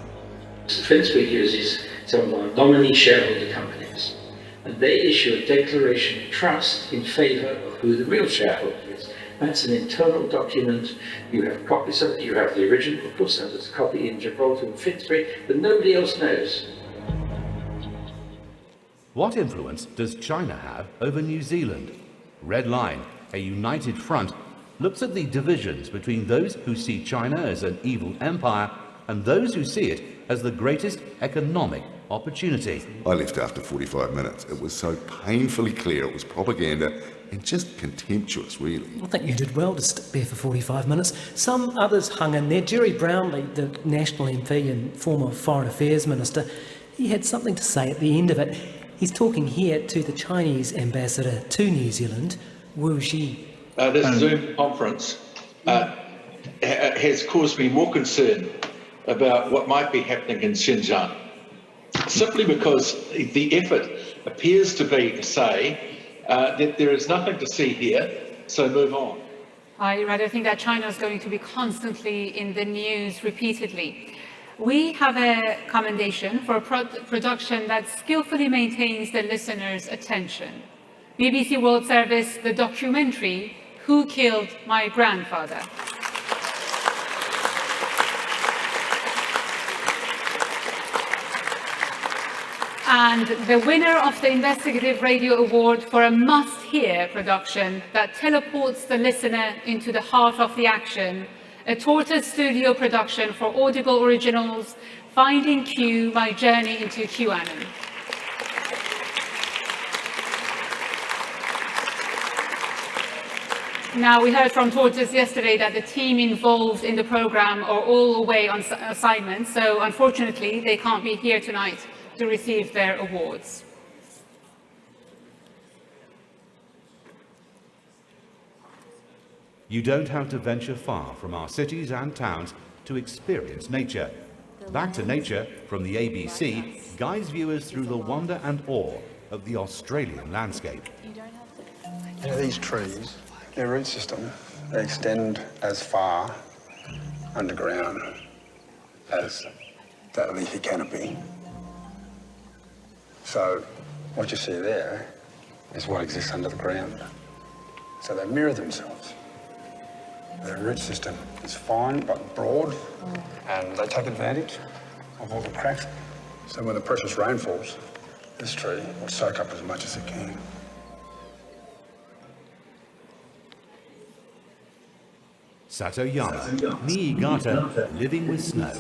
Facebook uses some nominee shareholder companies, and they issue a declaration of trust in favor of who the real shareholder is. That's an internal document. You have copies of it. You have the original, of course, and there's a copy in Gibraltar and Finsbury, but nobody else knows. What influence does China have over New Zealand? Red Line, a united front, looks at the divisions between those who see China as an evil empire and those who see it as the greatest economic opportunity. I left after 45 minutes. It was so painfully clear it was propaganda and just contemptuous, really. I think you did well to stick there for 45 minutes. Some others hung in there. Jerry Brownlee, the National MP and former Foreign Affairs Minister, he had something to say at the end of it. He's talking here to the Chinese ambassador to New Zealand, Wu Xi. This Zoom conference has caused me more concern about what might be happening in Xinjiang, simply because the effort appears to be to say that there is nothing to see here, so move on. I rather think that China is going to be constantly in the news repeatedly. We have a commendation for a production that skillfully maintains the listener's attention. BBC World Service, the documentary, Who Killed My Grandfather? And the winner of the Investigative Radio Award for a must-hear production that teleports the listener into the heart of the action, a Tortoise Studio production for Audible Originals, Finding Q, My Journey into QAnon. Now, we heard from Tortoise yesterday that the team involved in the program are all away on assignment, so unfortunately they can't be here tonight to receive their awards. You don't have to venture far from our cities and towns to experience nature. Back to Nature from the ABC guides viewers through the wonder and awe of the Australian landscape. You know, these trees, their root system, they extend as far underground as that leafy canopy. So what you see there is what exists under the ground. So they mirror themselves. Their root system is fine but broad, and they take advantage of all the cracks. So when the precious rain falls, this tree will soak up as much as it can. Satoyama, Niigata, living with snow,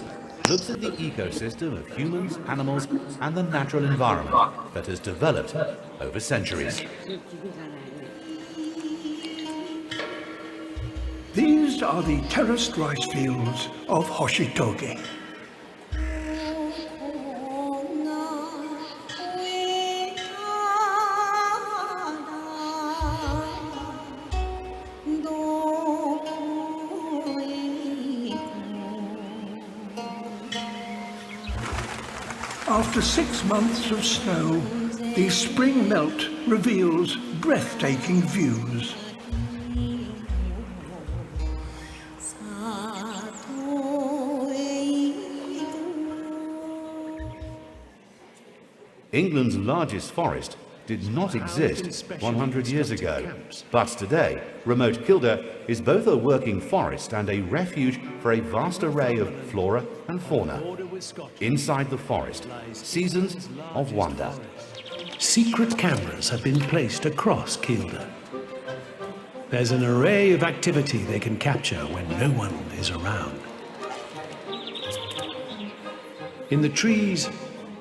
looks at the ecosystem of humans, animals, and the natural environment that has developed over centuries. These are the terraced rice fields of Hoshitoge. After 6 months of snow, the spring melt reveals breathtaking views. England's largest forest did not exist 100 years ago, but today, remote Kilda is both a working forest and a refuge for a vast array of flora and fauna. Inside the forest, seasons of wonder. Secret cameras have been placed across Kilda. There's an array of activity they can capture when no one is around. In the trees,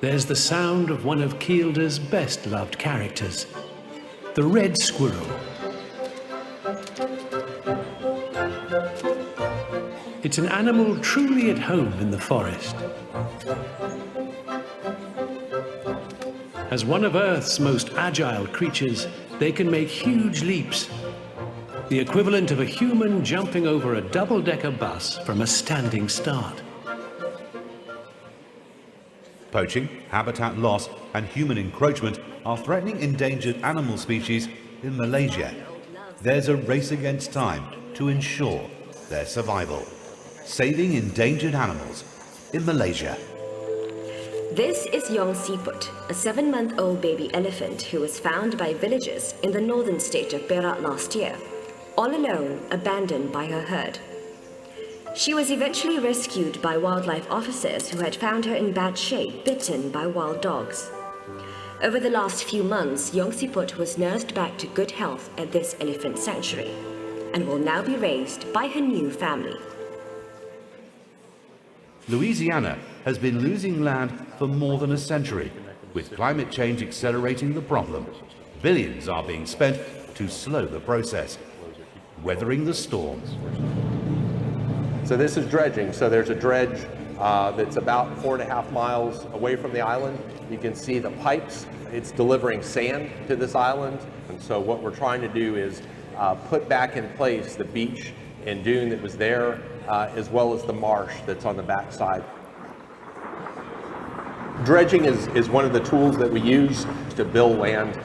there's the sound of one of Kilda's best-loved characters, the red squirrel. It's an animal truly at home in the forest. As one of Earth's most agile creatures, they can make huge leaps, the equivalent of a human jumping over a double-decker bus from a standing start. Poaching, habitat loss, and human encroachment are threatening endangered animal species in Malaysia. There's a race against time to ensure their survival. Saving endangered animals in Malaysia. This is Yong Siput, a 7-month-old baby elephant who was found by villagers in the northern state of Perak last year. all alone, abandoned by her herd. She was eventually rescued by wildlife officers who had found her in bad shape, bitten by wild dogs. Over the last few months, Yongsiput was nursed back to good health at this elephant sanctuary and will now be raised by her new family. Louisiana has been losing land for more than a century, with climate change accelerating the problem. Billions are being spent to slow the process, weathering the storms. So this is dredging. So there's a dredge that's about 4.5 miles away from the island. You can see the pipes. It's delivering sand to this island. And so what we're trying to do is put back in place the beach and dune that was there, as well as the marsh that's on the backside. Dredging is one of the tools that we use to build land.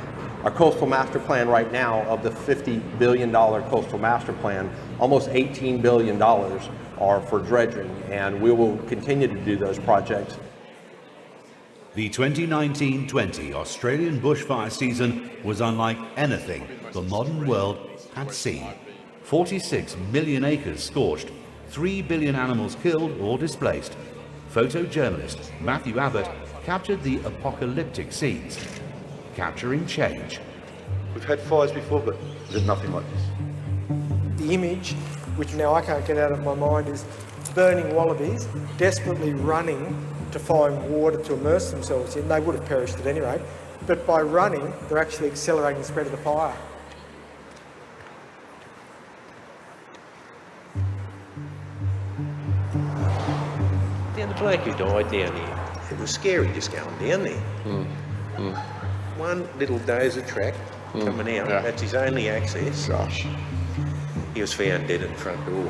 Our coastal master plan right now, of the $50 billion coastal master plan, almost $18 billion are for dredging, and we will continue to do those projects. The 2019-20 Australian bushfire season was unlike anything the modern world had seen. 46 million acres scorched, 3 billion animals killed or displaced. Photojournalist Matthew Abbott captured the apocalyptic scenes, capturing change. We've had fires before, but there's nothing like this. The image, which now I can't get out of my mind, is burning wallabies desperately running to find water to immerse themselves in. They would have perished at any rate, but by running, they're actually accelerating the spread of the fire. Down the bloke who died down here, it was scary just going down there. One little dozer track coming out, that's his only access. Gosh. He was found dead at the front door.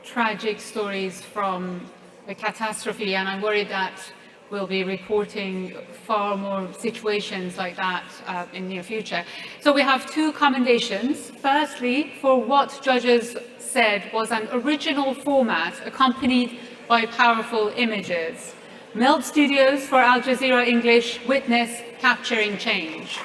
Tragic stories from the catastrophe, and I'm worried that we'll be reporting far more situations like that in the near future. So we have two commendations. Firstly, for what judges said was an original format accompanied by powerful images. Meld Studios for Al Jazeera English, Witness, Capturing Change.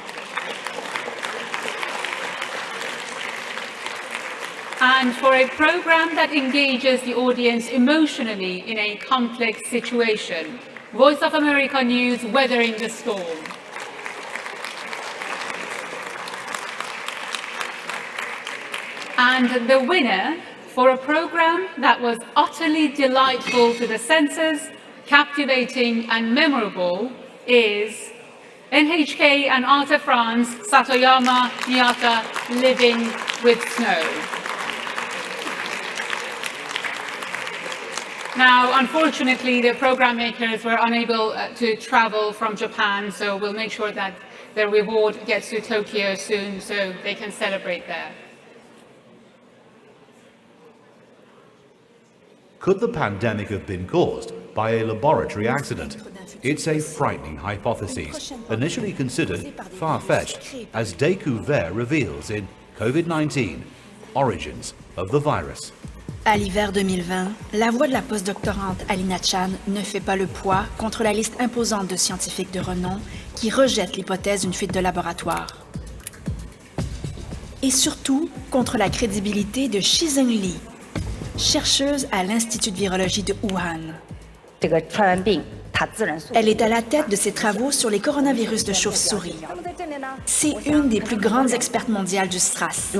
And for a program that engages the audience emotionally in a complex situation, Voice of America News, Weathering the Storm. And the winner for a program that was utterly delightful to the senses, captivating and memorable is NHK and Arte France, Satoyama Miyata, Living with Snow. Now, unfortunately, the program makers were unable to travel from Japan, so we'll make sure that their reward gets to Tokyo soon so they can celebrate there. Could the pandemic have been caused by a laboratory accident? It's a frightening hypothesis, initially considered far-fetched, as Découvert reveals in COVID-19, Origins of the Virus. À l'hiver 2020, la voix de la postdoctorante Alina Chan ne fait pas le poids contre la liste imposante de scientifiques de renom qui rejettent l'hypothèse d'une fuite de laboratoire. Et surtout contre la crédibilité de Shizeng Li, chercheuse à l'Institut de virologie de Wuhan. Elle est à la tête de ses travaux sur les coronavirus de chauve-souris. C'est une des plus grandes expertes mondiales du SRAS.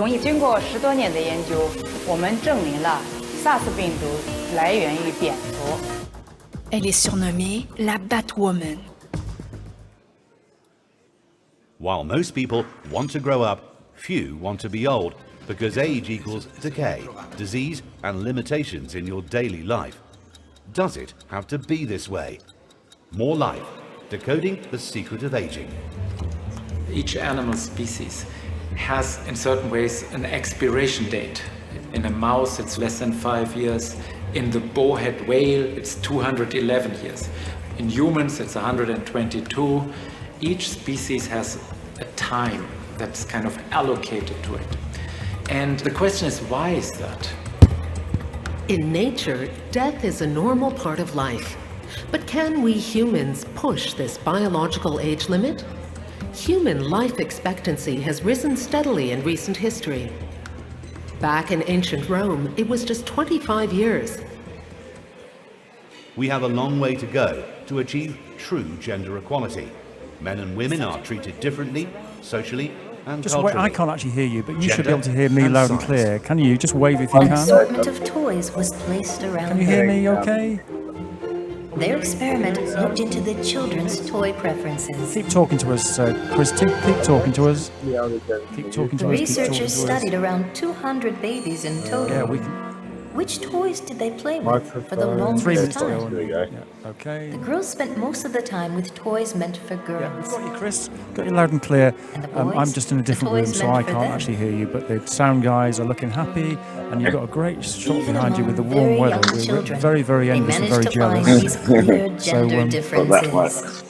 Elle est surnommée la Batwoman. While most people want to grow up, few want to be old, because age equals decay, disease, and limitations in your daily life. Does it have to be this way? More life, decoding the secret of aging. Each animal species has, in certain ways, an expiration date. In a mouse, it's less than 5 years. In the bowhead whale, it's 211 years. In humans, it's 122. Each species has a time that's kind of allocated to it. And the question is, why is that? In nature, death is a normal part of life. But can we humans push this biological age limit? Human life expectancy has risen steadily in recent history. Back in ancient Rome, it was just 25 years. We have a long way to go to achieve true gender equality. Men and women are treated differently, socially and Just culturally. wait, I can't actually hear you, but you should be Gender able to hear me and loud and science. clear. Can you? Just wave if you An can. assortment of toys was placed around Can you hear them. me okay? Their experiment looked into the children's toy preferences. Keep talking to us, Chris. Keep talking to us. Keep talking The to us. Keep talking researchers to us. studied around 200 babies in total. Yeah, we can. Which toys did they play with for the longest 3 minutes to time? go. There you go. Yeah, okay. The girls spent most of the time with toys meant for girls. Got you, Chris. Got you loud and clear. boys? I'm just in a different The room, toys so meant I for can't them. actually hear you. But the sound guys are looking happy, and you've got a great shot Even behind you with the among warm very weather. young We're children, very, very they envious and managed very to find jealous. these clear gender differences.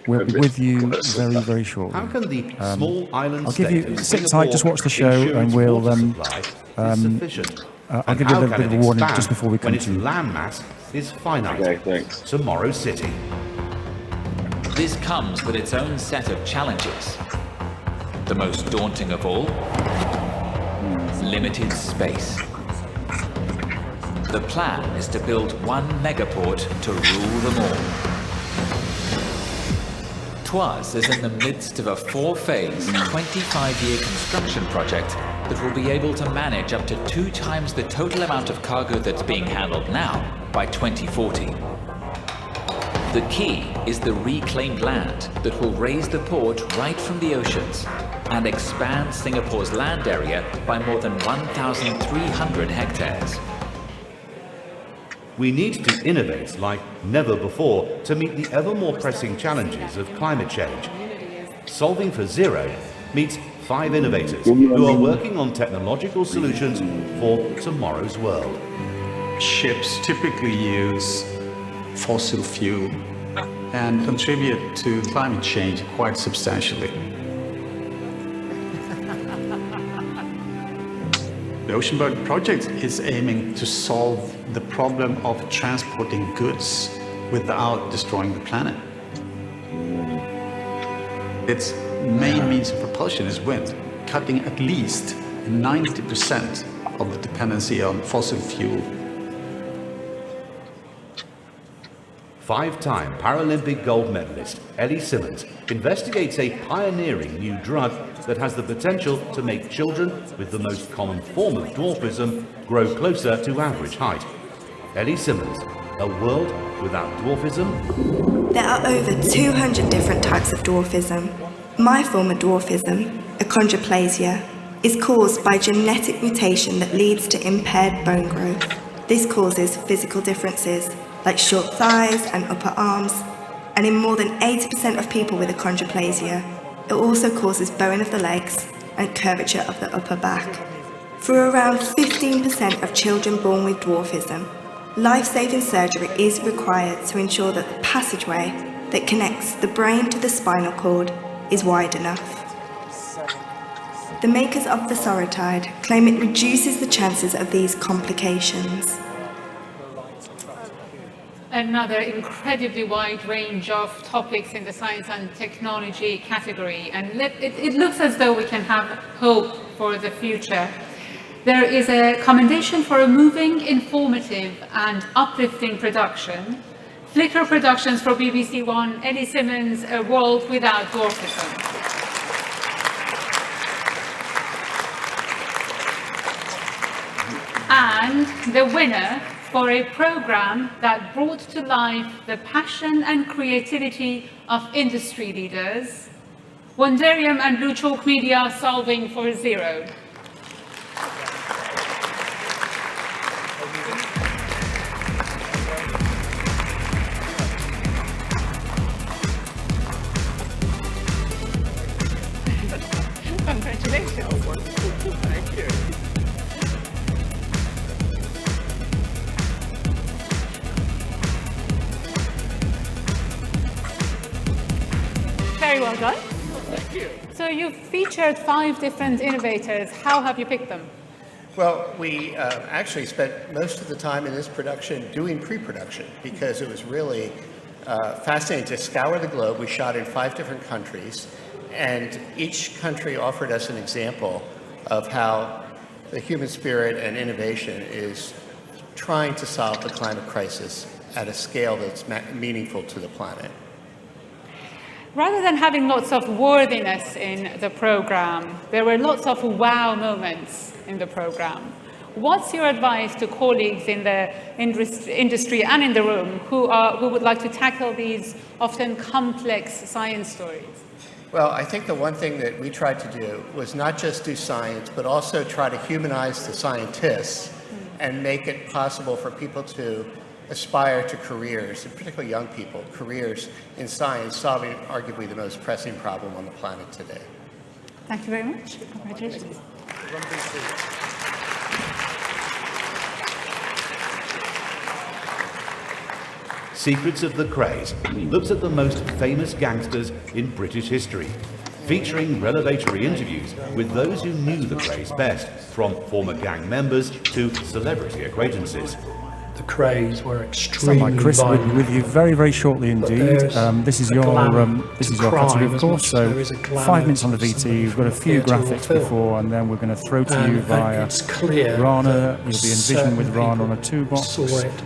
We'll be with you very, very shortly. How can the small island I'll give state you of sit tight. Singapore Just watch the show, ensure and its we'll. water supply is sufficient? I'll And give you a how little can bit it of a warning expand just before we when come its to you. land mass is finite. Okay, thanks. Tomorrow's city. This comes with its own set of challenges. The most daunting of all, limited space. The plan is to build one megaport to rule them all. Twas is in the midst of a 4-phase, 25-year construction project that will be able to manage up to 2 times the total amount of cargo that's being handled now by 2040. The key is the reclaimed land that will raise the port right from the oceans and expand Singapore's land area by more than 1,300 hectares. We need to innovate like never before to meet the ever more pressing challenges of climate change. Solving for Zero meets 5 innovators who are working on technological solutions for tomorrow's world. Ships typically use fossil fuel and contribute to climate change quite substantially. The Ocean Bird project is aiming to solve the problem of transporting goods without destroying the planet. Its main means of propulsion is wind, cutting at least 90% of the dependency on fossil fuel. 5-time Paralympic gold medalist Ellie Simmons investigates a pioneering new drug that has the potential to make children with the most common form of dwarfism grow closer to average height. Ellie Simmons, a world without dwarfism? There are over 200 different types of dwarfism. My form of dwarfism, achondroplasia, is caused by a genetic mutation that leads to impaired bone growth. This causes physical differences like short thighs and upper arms, and in more than 80% of people with achondroplasia, it also causes bowing of the legs and curvature of the upper back. For around 15% of children born with dwarfism, life-saving surgery is required to ensure that the passageway that connects the brain to the spinal cord is wide enough. The makers of the Vosoritide claim it reduces the chances of these complications. Another incredibly wide range of topics in the science and technology category, and it looks as though we can have hope for the future. There is a commendation for a moving, informative and uplifting production. Flickr Productions for BBC One, Ellie Simmons, A World Without Dwarfism. And the winner for a program that brought to life the passion and creativity of industry leaders, Wonderium and Blue Chalk Media, Solving for Zero. Congratulations. Thank you. Very well done. Thank you. So you've featured 5 different innovators. How have you picked them? Well, we actually spent most of the time in this production doing pre-production because it was really fascinating to scour the globe. We shot in 5 different countries, and each country offered us an example of how the human spirit and innovation is trying to solve the climate crisis at a scale that's meaningful to the planet. Rather than having lots of worthiness in the program, there were lots of wow moments in the program. What's your advice to colleagues in the industry and in the room who would like to tackle these often complex science stories? Well, I think the one thing that we tried to do was not just do science, but also try to humanize the scientists and make it possible for people to aspire to careers, and particularly young people, careers in science, solving arguably the most pressing problem on the planet today. Thank you very much. Congratulations. Secrets of the Krays looks at the most famous gangsters in British history, featuring revelatory interviews with those who knew the Krays best, from former gang members to celebrity acquaintances. The Krays were extremely Stand by, Chris. We'll be violent. with you very, very shortly indeed. This is your category, of course. So 5 minutes on the VT. We've got a few graphics before, and then we're going to throw to you via Rana. You'll be in vision with Rana on a 2-box.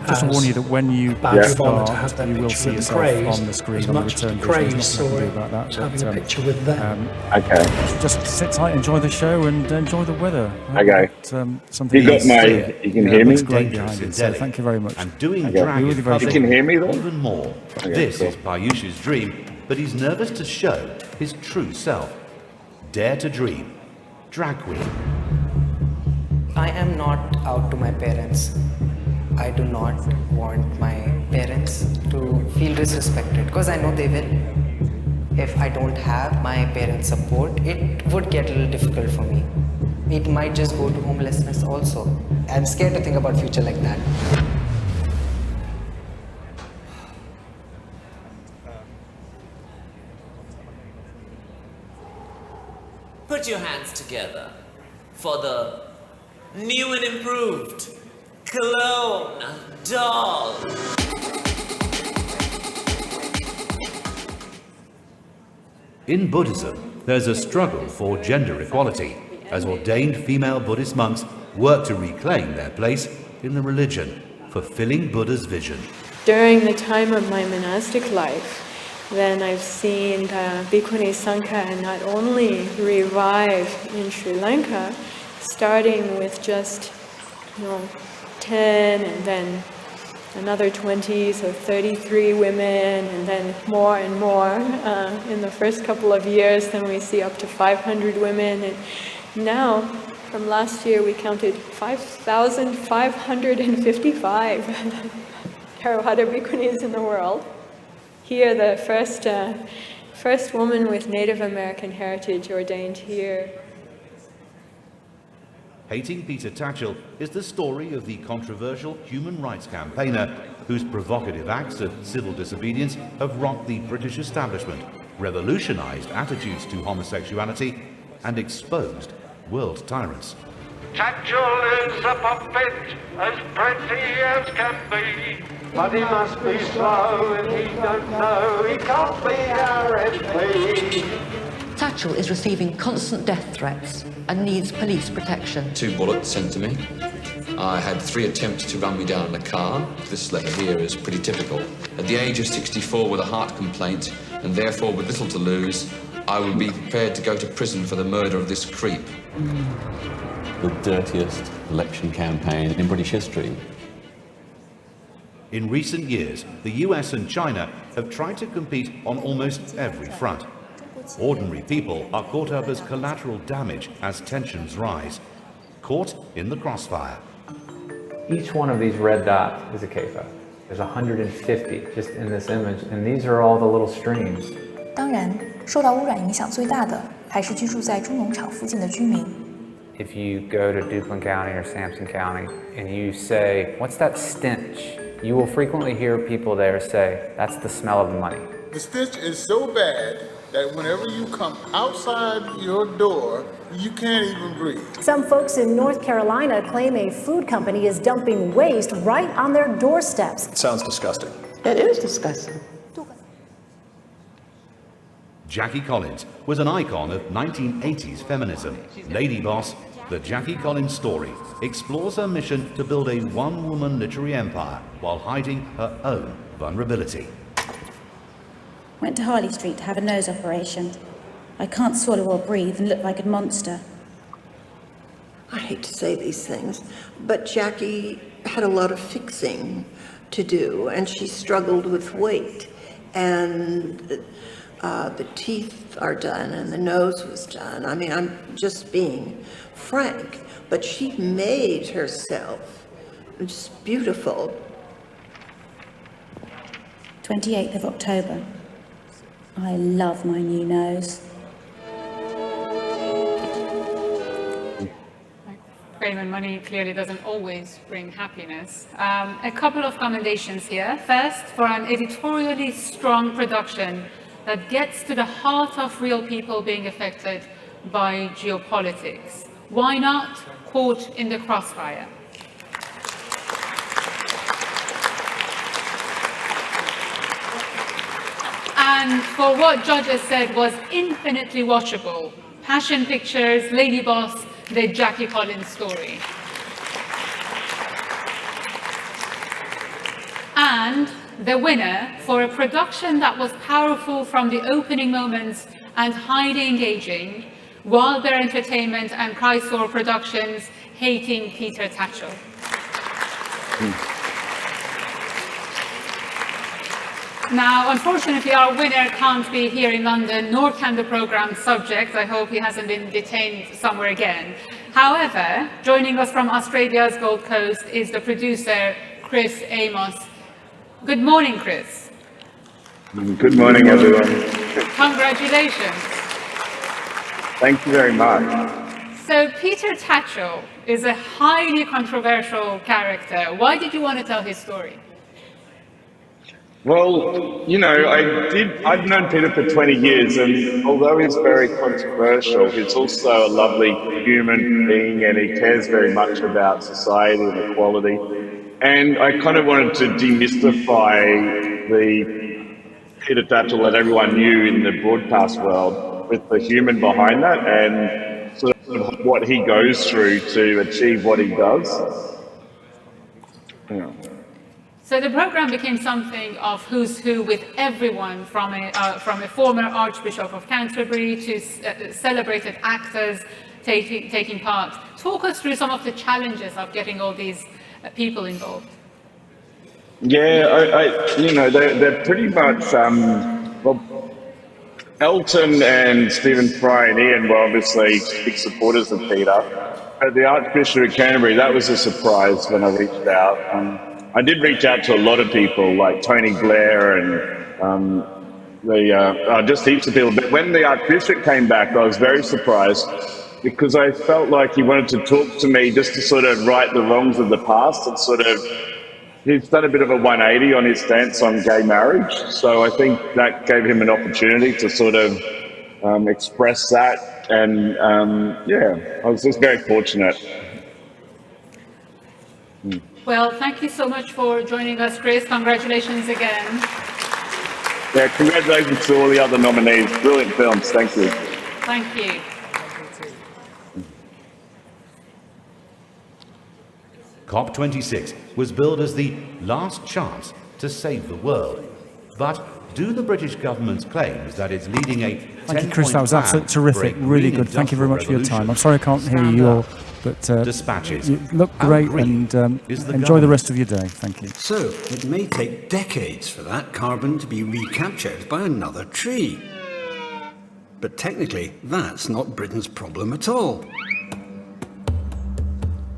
Just to warn you that when you start, you will see yourself on the screen on the return vision. There's nothing I can do about that. Having a picture with them. Okay. Just sit tight, enjoy the show, and enjoy the weather. Okay. Something You can hear me? Looks great behind it, so thank you very much. And doing drag in public You can hear me though? even more. This is Payush's dream, but he's nervous to show his true self. Dare to dream. Drag queen. I am not out to my parents. I do not want my parents to feel disrespected, because I know they will. If I don't have my parents' support, it would get a little difficult for me. It might just go to homelessness also. I'm scared to think about future like that. Put your hands together for the new and improved Cologne doll. In Buddhism, there's a struggle for gender equality, as ordained female Buddhist monks work to reclaim their place in the religion, fulfilling Buddha's vision. During the time of my monastic life, then I've seen the Bhikkhuni Sangha not only revive in Sri Lanka, starting with just 10 and then another 20, so 33 women, and then more and more in the first couple of years. Then we see up to 500 women, and now from last year we counted 5,555 Theravada Bhikkhunis in the world. Here, the first woman with Native American heritage ordained here. Hating Peter Tatchell is the story of the controversial human rights campaigner whose provocative acts of civil disobedience have rocked the British establishment, revolutionized attitudes to homosexuality, and exposed world tyrants. Tatchell is a puppet, as pretty as can be. But he must be slow, and he don't know he can't be our MP. Tatchell is receiving constant death threats and needs police protection. 2 bullets sent to me. I had 3 attempts to run me down in a car. This letter here is pretty typical. At the age of 64 with a heart complaint, and therefore with little to lose, I would be prepared to go to prison for the murder of this creep. The dirtiest election campaign in British history. In recent years, the US and China have tried to compete on almost every front. Ordinary people are caught up as collateral damage as tensions rise, caught in the crossfire. Each one of these red dots is a CAFO. There's 150 just in this image, and these are all the little streams. 当然，受到污染影响最大的还是居住在猪农场附近的居民。 If you go to Duplin County or Sampson County and you say, "What's that stench?" you will frequently hear people there say, "That's the smell of money." The stench is so bad that whenever you come outside your door, you can't even breathe. Some folks in North Carolina claim a food company is dumping waste right on their doorsteps. It sounds disgusting. It is disgusting. Jackie Collins was an icon of 1980s feminism, lady boss, the Jackie Collins story explores her mission to build a one-woman literary empire while hiding her own vulnerability. Went to Harley Street to have a nose operation. I can't swallow or breathe and look like a monster. I hate to say these things, but Jackie had a lot of fixing to do, and she struggled with weight. And the teeth are done, and the nose was done. I mean, I'm just being frank, but she made herself just beautiful. 28th of October. I love my new nose. Fame and money clearly doesn't always bring happiness. A couple of commendations here. First, for an editorially strong production that gets to the heart of real people being affected by geopolitics. Why not caught in the crossfire? And for what judges said was infinitely watchable. Passion Pictures, Lady Boss, the Jackie Collins story. And the winner for a production that was powerful from the opening moments and highly engaging, Wilder Entertainment and Chrysler Productions, Hating Peter Tatchell. Now, unfortunately, our winner can't be here in London, nor can the program's subject. I hope he hasn't been detained somewhere again. However, joining us from Australia's Gold Coast is the producer, Chris Amos. Good morning, Chris. Good morning, everyone. Congratulations. Thank you very much. So, Peter Tatchell is a highly controversial character. Why did you want to tell his story? Well, you know, I've known Peter for 20 years, and although he's very controversial, he's also a lovely human being, and he cares very much about society and equality. And I kind of wanted to demystify the Peter Tatchell that everyone knew in the broadcast world with the human behind that and sort of what he goes through to achieve what he does. Yeah. So the program became something of who's who with everyone from a former Archbishop of Canterbury to celebrated actors taking part. Talk us through some of the challenges of getting all these people involved. Yeah, you know, they're pretty much, well, Elton and Stephen Fry and Ian were obviously big supporters of Peter. At the Archbishop of Canterbury, that was a surprise when I reached out. I did reach out to a lot of people like Tony Blair and just heaps of people. But when the Archbishop came back, I was very surprised because I felt like he wanted to talk to me just to sort of right the wrongs of the past and sort of, he's done a bit of a 180 on his stance on gay marriage. So I think that gave him an opportunity to sort of express that. And yeah, I was just very fortunate. Well, thank you so much for joining us, Chris. Congratulations again. Yeah, congratulations to all the other nominees. Brilliant films. Thank you. Thank you. COP26 was billed as the last chance to save the world. But do the British government's claims that it's leading a 10-point Thank you, Chris. That was absolutely terrific. Really good. Thank you very much for your time. I'm sorry I can't hear you all, but dispatches. You look great, and enjoy the rest of your day. Thank you. So, it may take decades for that carbon to be recaptured by another tree. But technically, that's not Britain's problem at all.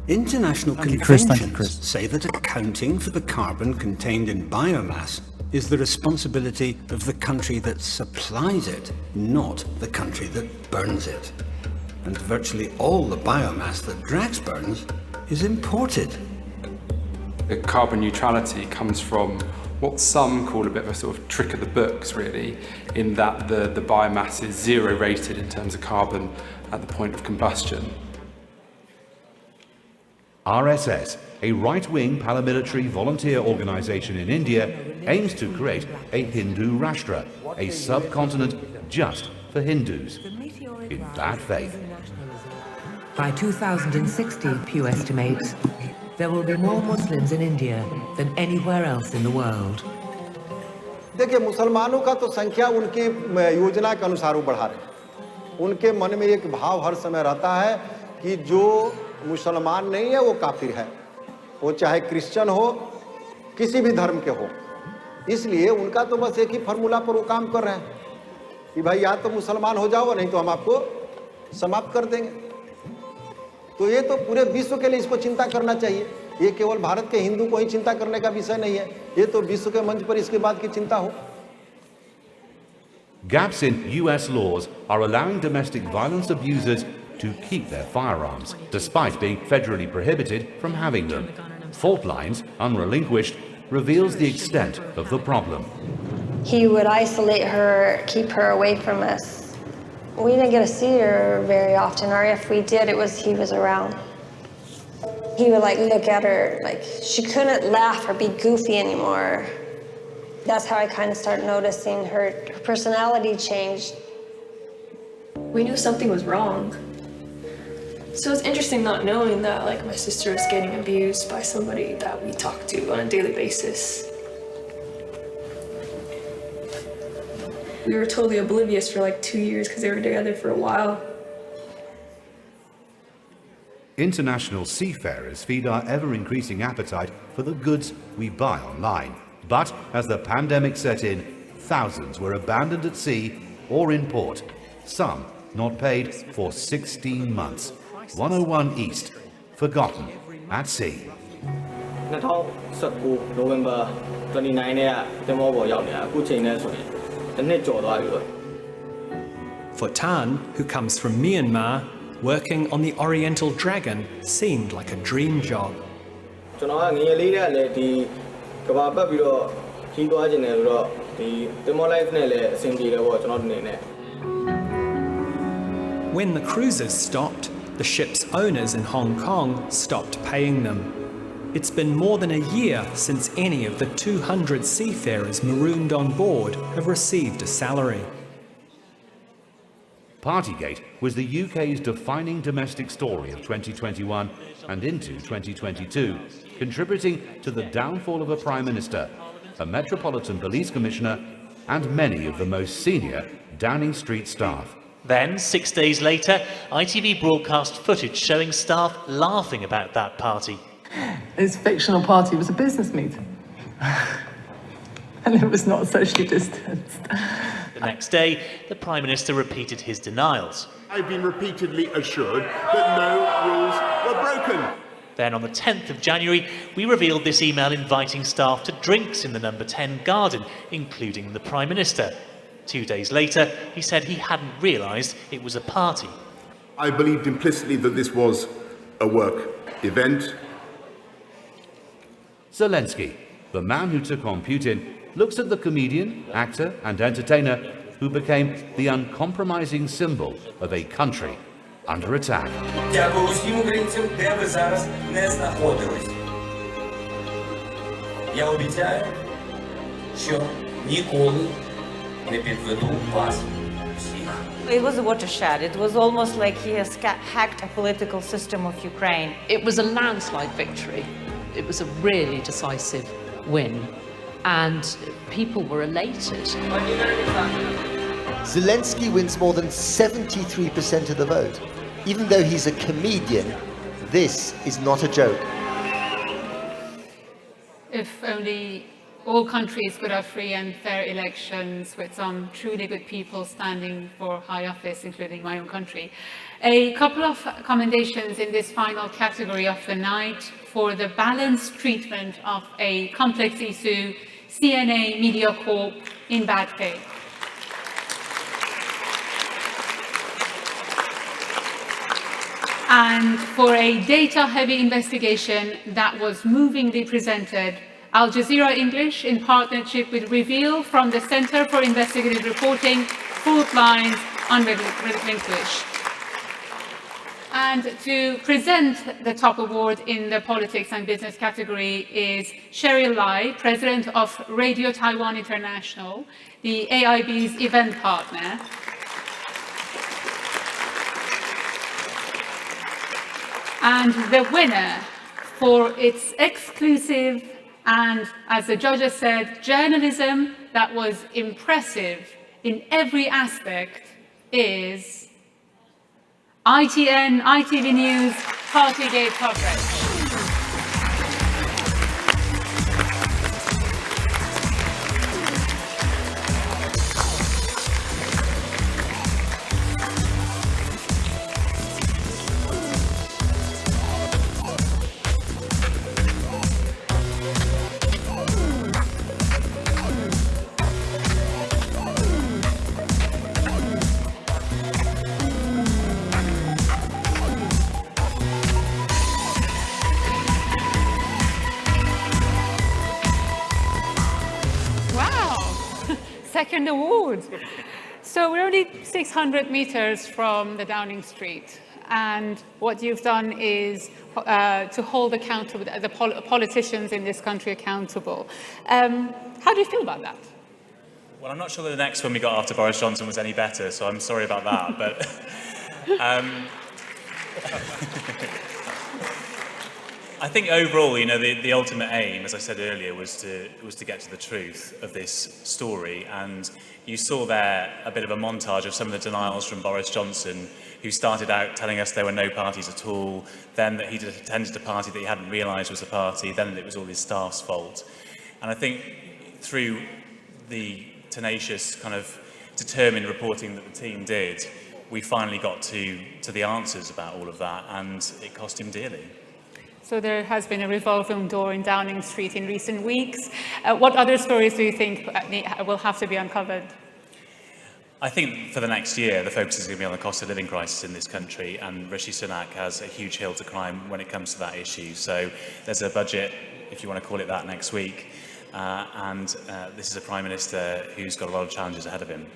International conventions say that accounting for the carbon contained in biomass is the responsibility of the country that supplies it, not the country that burns it. And virtually all the biomass that Drax burns is imported. The carbon neutrality comes from what some call a bit of a sort of trick of the books, really, in that the biomass is zero rated in terms of carbon at the point of combustion. RSS, a right-wing paramilitary volunteer organization in India, aims to create a Hindu Rashtra, a subcontinent just for Hindus, in bad faith. By 2060, Pew estimates, there will be more Muslims in India than anywhere else in the world. देखिए मुसलमानों का तो संख्या उनकी योजना के अनुसार वो बढ़ा रहे। उनके मन में एक भाव हर समय रहता है कि जो मुसलमान नहीं है वो काफिर है, वो चाहे क्रिश्चियन हो, किसी भी धर्म के हो। इसलिए उनका तो बस एक ही फार्मूला पर वो काम कर रहे हैं कि भाई या तो मुसलमान हो जाओ, नहीं तो हम आपको समाप्त कर देंगे। तो ये तो पूरे विश्व के लिए इसको चिंता करना चाहिए। ये केवल भारत के हिंदू को ही चिंता करने का विषय नहीं है, ये तो विश्व के मंच पर इसके बाद की चिंता हो। Gaps in US laws are allowing domestic violence abusers to keep their firearms, despite being federally prohibited from having them. Fault lines, unrelinquished, reveals the extent of the problem. He would isolate her, keep her away from us. We didn't get to see her very often, or if we did, he was around. He would look at her, she couldn't laugh or be goofy anymore. That's how I kind of started noticing her personality changed. We knew something was wrong. So it's interesting not knowing that my sister was getting abused by somebody that we talk to on a daily basis. We were totally oblivious for 2 years because they were together for a while. International seafarers feed our ever-increasing appetite for the goods we buy online. But as the pandemic set in, thousands were abandoned at sea or in port, some not paid for 16 months. 101 East, forgotten at sea. 2019 November 29 ရက်တင်မောပေါ်ရောက်နေတာအခုချိန်နဲ့ဆိုရင်တစ်နှစ်ကျော်သွားပြီပဲ For Tan, who comes from Myanmar, working on the Oriental Dragon seemed like a dream job. ကျွန်တော်ကငယ်လေးတည်းကလည်းဒီကဘာပတ်ပြီးတော့ကြီးသွားခြင်းတယ်ဆိုတော့ဒီတင်မော life နဲ့လည်းအဆင်ပြေတယ်ပေါ့ကျွန်တော်အနေနဲ့ When the cruises stopped, the ship's owners in Hong Kong stopped paying them. It's been more than a year since any of the 200 seafarers marooned on board have received a salary. Partygate was the UK's defining domestic story of 2021 and into 2022, contributing to the downfall of a Prime Minister, a Metropolitan Police Commissioner, and many of the most senior Downing Street staff. Then, 6 days later, ITV broadcast footage showing staff laughing about that party. This fictional party was a business meeting. And it was not socially distanced. The next day, the Prime Minister repeated his denials. I've been repeatedly assured that no rules were broken. Then on the 10th of January, we revealed this email inviting staff to drinks in the number 10 garden, including the Prime Minister. 2 days later, he said he hadn't realised it was a party. I believed implicitly that this was a work event. Zelensky, the man who took on Putin, looks at the comedian, actor and entertainer who became the uncompromising symbol of a country under attack. Дякую усім українцям, де ви зараз не знаходились. Я обіцяю, що ніколи не підведу вас всіх. It was a watershed. It was almost like he has hacked a political system of Ukraine. It was a landslide victory. It was a really decisive win, and people were elated. Zelensky wins more than 73% of the vote. Even though he's a comedian, this is not a joke. If only all countries could have free and fair elections with some truly good people standing for high office, including my own country. A couple of commendations in this final category of the night for the balanced treatment of a complex issue, CNA Media Corp in bad faith. And for a data-heavy investigation that was movingly presented, Al Jazeera English, in partnership with Reveal from the Center for Investigative Reporting, Fault Lines, Unrelinquished. And to present the top award in the politics and business category is Cheryl Lai, President of Radio Taiwan International, the AIB's event partner. And the winner for its exclusive and, as the judges said, journalism that was impressive in every aspect is ITN, ITV News, Partygate coverage. Second award. So we're only 600 meters from the Downing Street, and what you've done is to hold accountable the politicians in this country accountable. How do you feel about that? Well, I'm not sure that the next one we got after Boris Johnson was any better, so I'm sorry about that. But I think overall, you know, the ultimate aim, as I said earlier, was to get to the truth of this story. And you saw there a bit of a montage of some of the denials from Boris Johnson, who started out telling us there were no parties at all, then that he'd attended a party that he hadn't realised was a party, then that it was all his staff's fault. And I think through the tenacious, kind of determined reporting that the team did, we finally got to the answers about all of that, and it cost him dearly. So there has been a revolving door in Downing Street in recent weeks. What other stories do you think will have to be uncovered? I think for the next year, the focus is going to be on the cost of living crisis in this country, and Rishi Sunak has a huge hill to climb when it comes to that issue. So there's a budget, if you want to call it that, next week, and this is a Prime Minister who's got a lot of challenges ahead of him.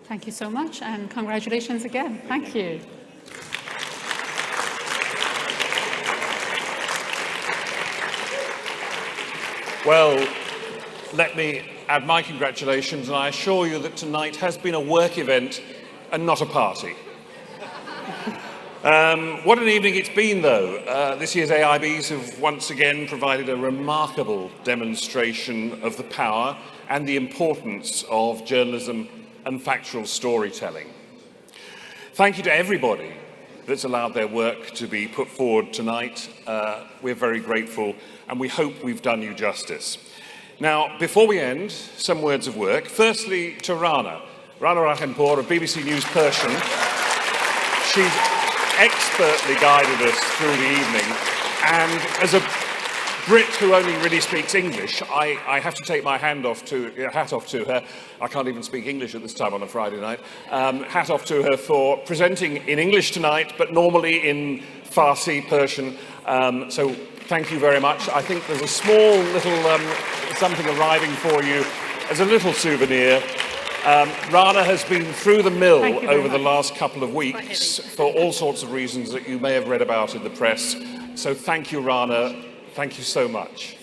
Thank you so much, and congratulations again. Thank you. Well, let me add my congratulations, and I assure you that tonight has been a work event and not a party. What an evening it's been, though. This year's AIBs have once again provided a remarkable demonstration of the power and the importance of journalism and factual storytelling. Thank you to everybody that's allowed their work to be put forward tonight. We're very grateful, and we hope we've done you justice. Now, before we end, some words of work. Firstly, to Rana Rakhenpour of BBC News Persian. She's expertly guided us through the evening, and as a Brit who only really speaks English, I have to take my hat off to her. I can't even speak English at this time on a Friday night. Hat off to her for presenting in English tonight, but normally in Farsi, Persian. So thank you very much. I think there's a small little something arriving for you as a little souvenir. Rana has been through the mill over the last couple of weeks for all sorts of reasons that you may have read about in the press. So thank you, Rana. Thank you so much.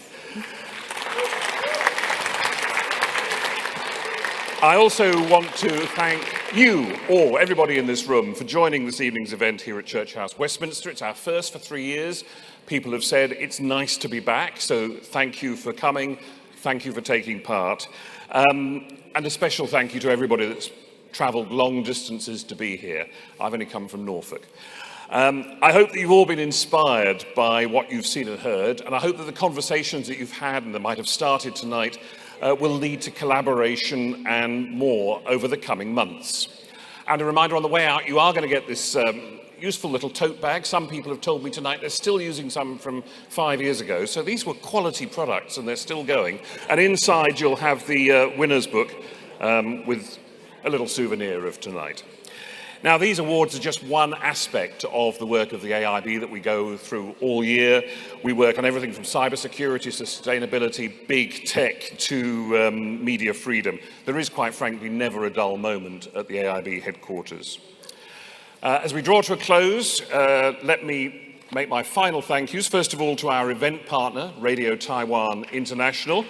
I also want to thank you all, everybody in this room, for joining this evening's event here at Church House, Westminster. It's our first for 3 years. People have said it's nice to be back, so thank you for coming. Thank you for taking part. And a special thank you to everybody that's travelled long distances to be here. I've only come from Norfolk. I hope that you've all been inspired by what you've seen and heard, and I hope that the conversations that you've had and that might have started tonight will lead to collaboration and more over the coming months. And a reminder on the way out, you are going to get this useful little tote bag. Some people have told me tonight they're still using some from 5 years ago, so these were quality products and they're still going. And inside you'll have the winner's book with a little souvenir of tonight. Now, these awards are just one aspect of the work of the AIB that we go through all year. We work on everything from cybersecurity, sustainability, big tech to media freedom. There is, quite frankly, never a dull moment at the AIB headquarters. As we draw to a close, let me make my final thank yous. First of all, to our event partner, Radio Taiwan International.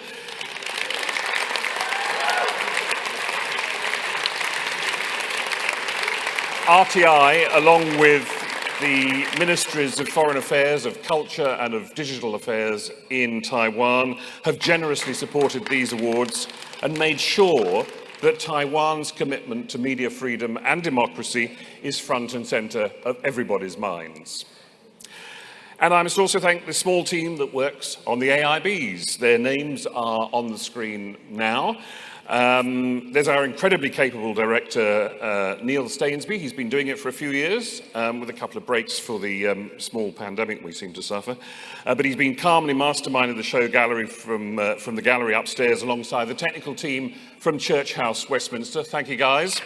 RTI, along with the Ministries of Foreign Affairs, of Culture and of Digital Affairs in Taiwan have generously supported these awards and made sure that Taiwan's commitment to media freedom and democracy is front and centre of everybody's minds. And I must also thank the small team that works on the AIBs. Their names are on the screen now. There's our incredibly capable director, Neil Stainsby. He's been doing it for a few years, with a couple of breaks for the small pandemic we seem to suffer. But he's been calmly masterminding the show gallery from the gallery upstairs alongside the technical team from Church House, Westminster. Thank you, guys.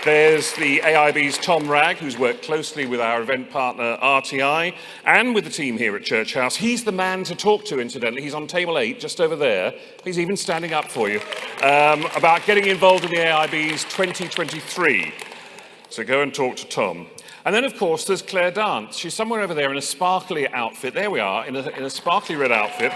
There's the AIB's Tom Ragg, who's worked closely with our event partner RTI and with the team here at Church House. He's the man to talk to, incidentally. He's on table 8, just over there. He's even standing up for you, about getting involved in the AIB's 2023. So go and talk to Tom. And then, of course, there's Claire Dance. She's somewhere over there in a sparkly outfit. There we are, in a sparkly red outfit.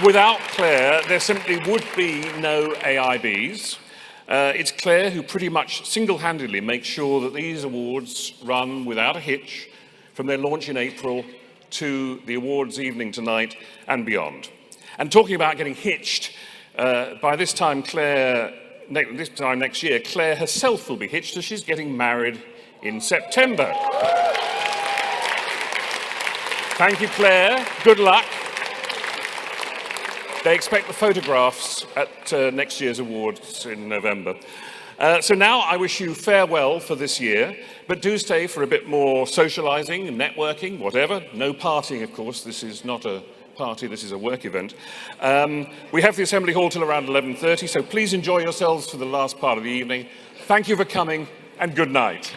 Without Claire, there simply would be no AIBs. It's Claire who pretty much single-handedly makes sure that these awards run without a hitch from their launch in April to the awards evening tonight and beyond. And talking about getting hitched, by this time next year, Claire herself will be hitched as she's getting married in September. Thank you, Claire. Good luck. They expect the photographs at next year's awards in November. So now I wish you farewell for this year, but do stay for a bit more socialising and networking, whatever. No partying, of course. This is not a party, this is a work event. We have the Assembly Hall till around 11:30, so please enjoy yourselves for the last part of the evening. Thank you for coming, and good night.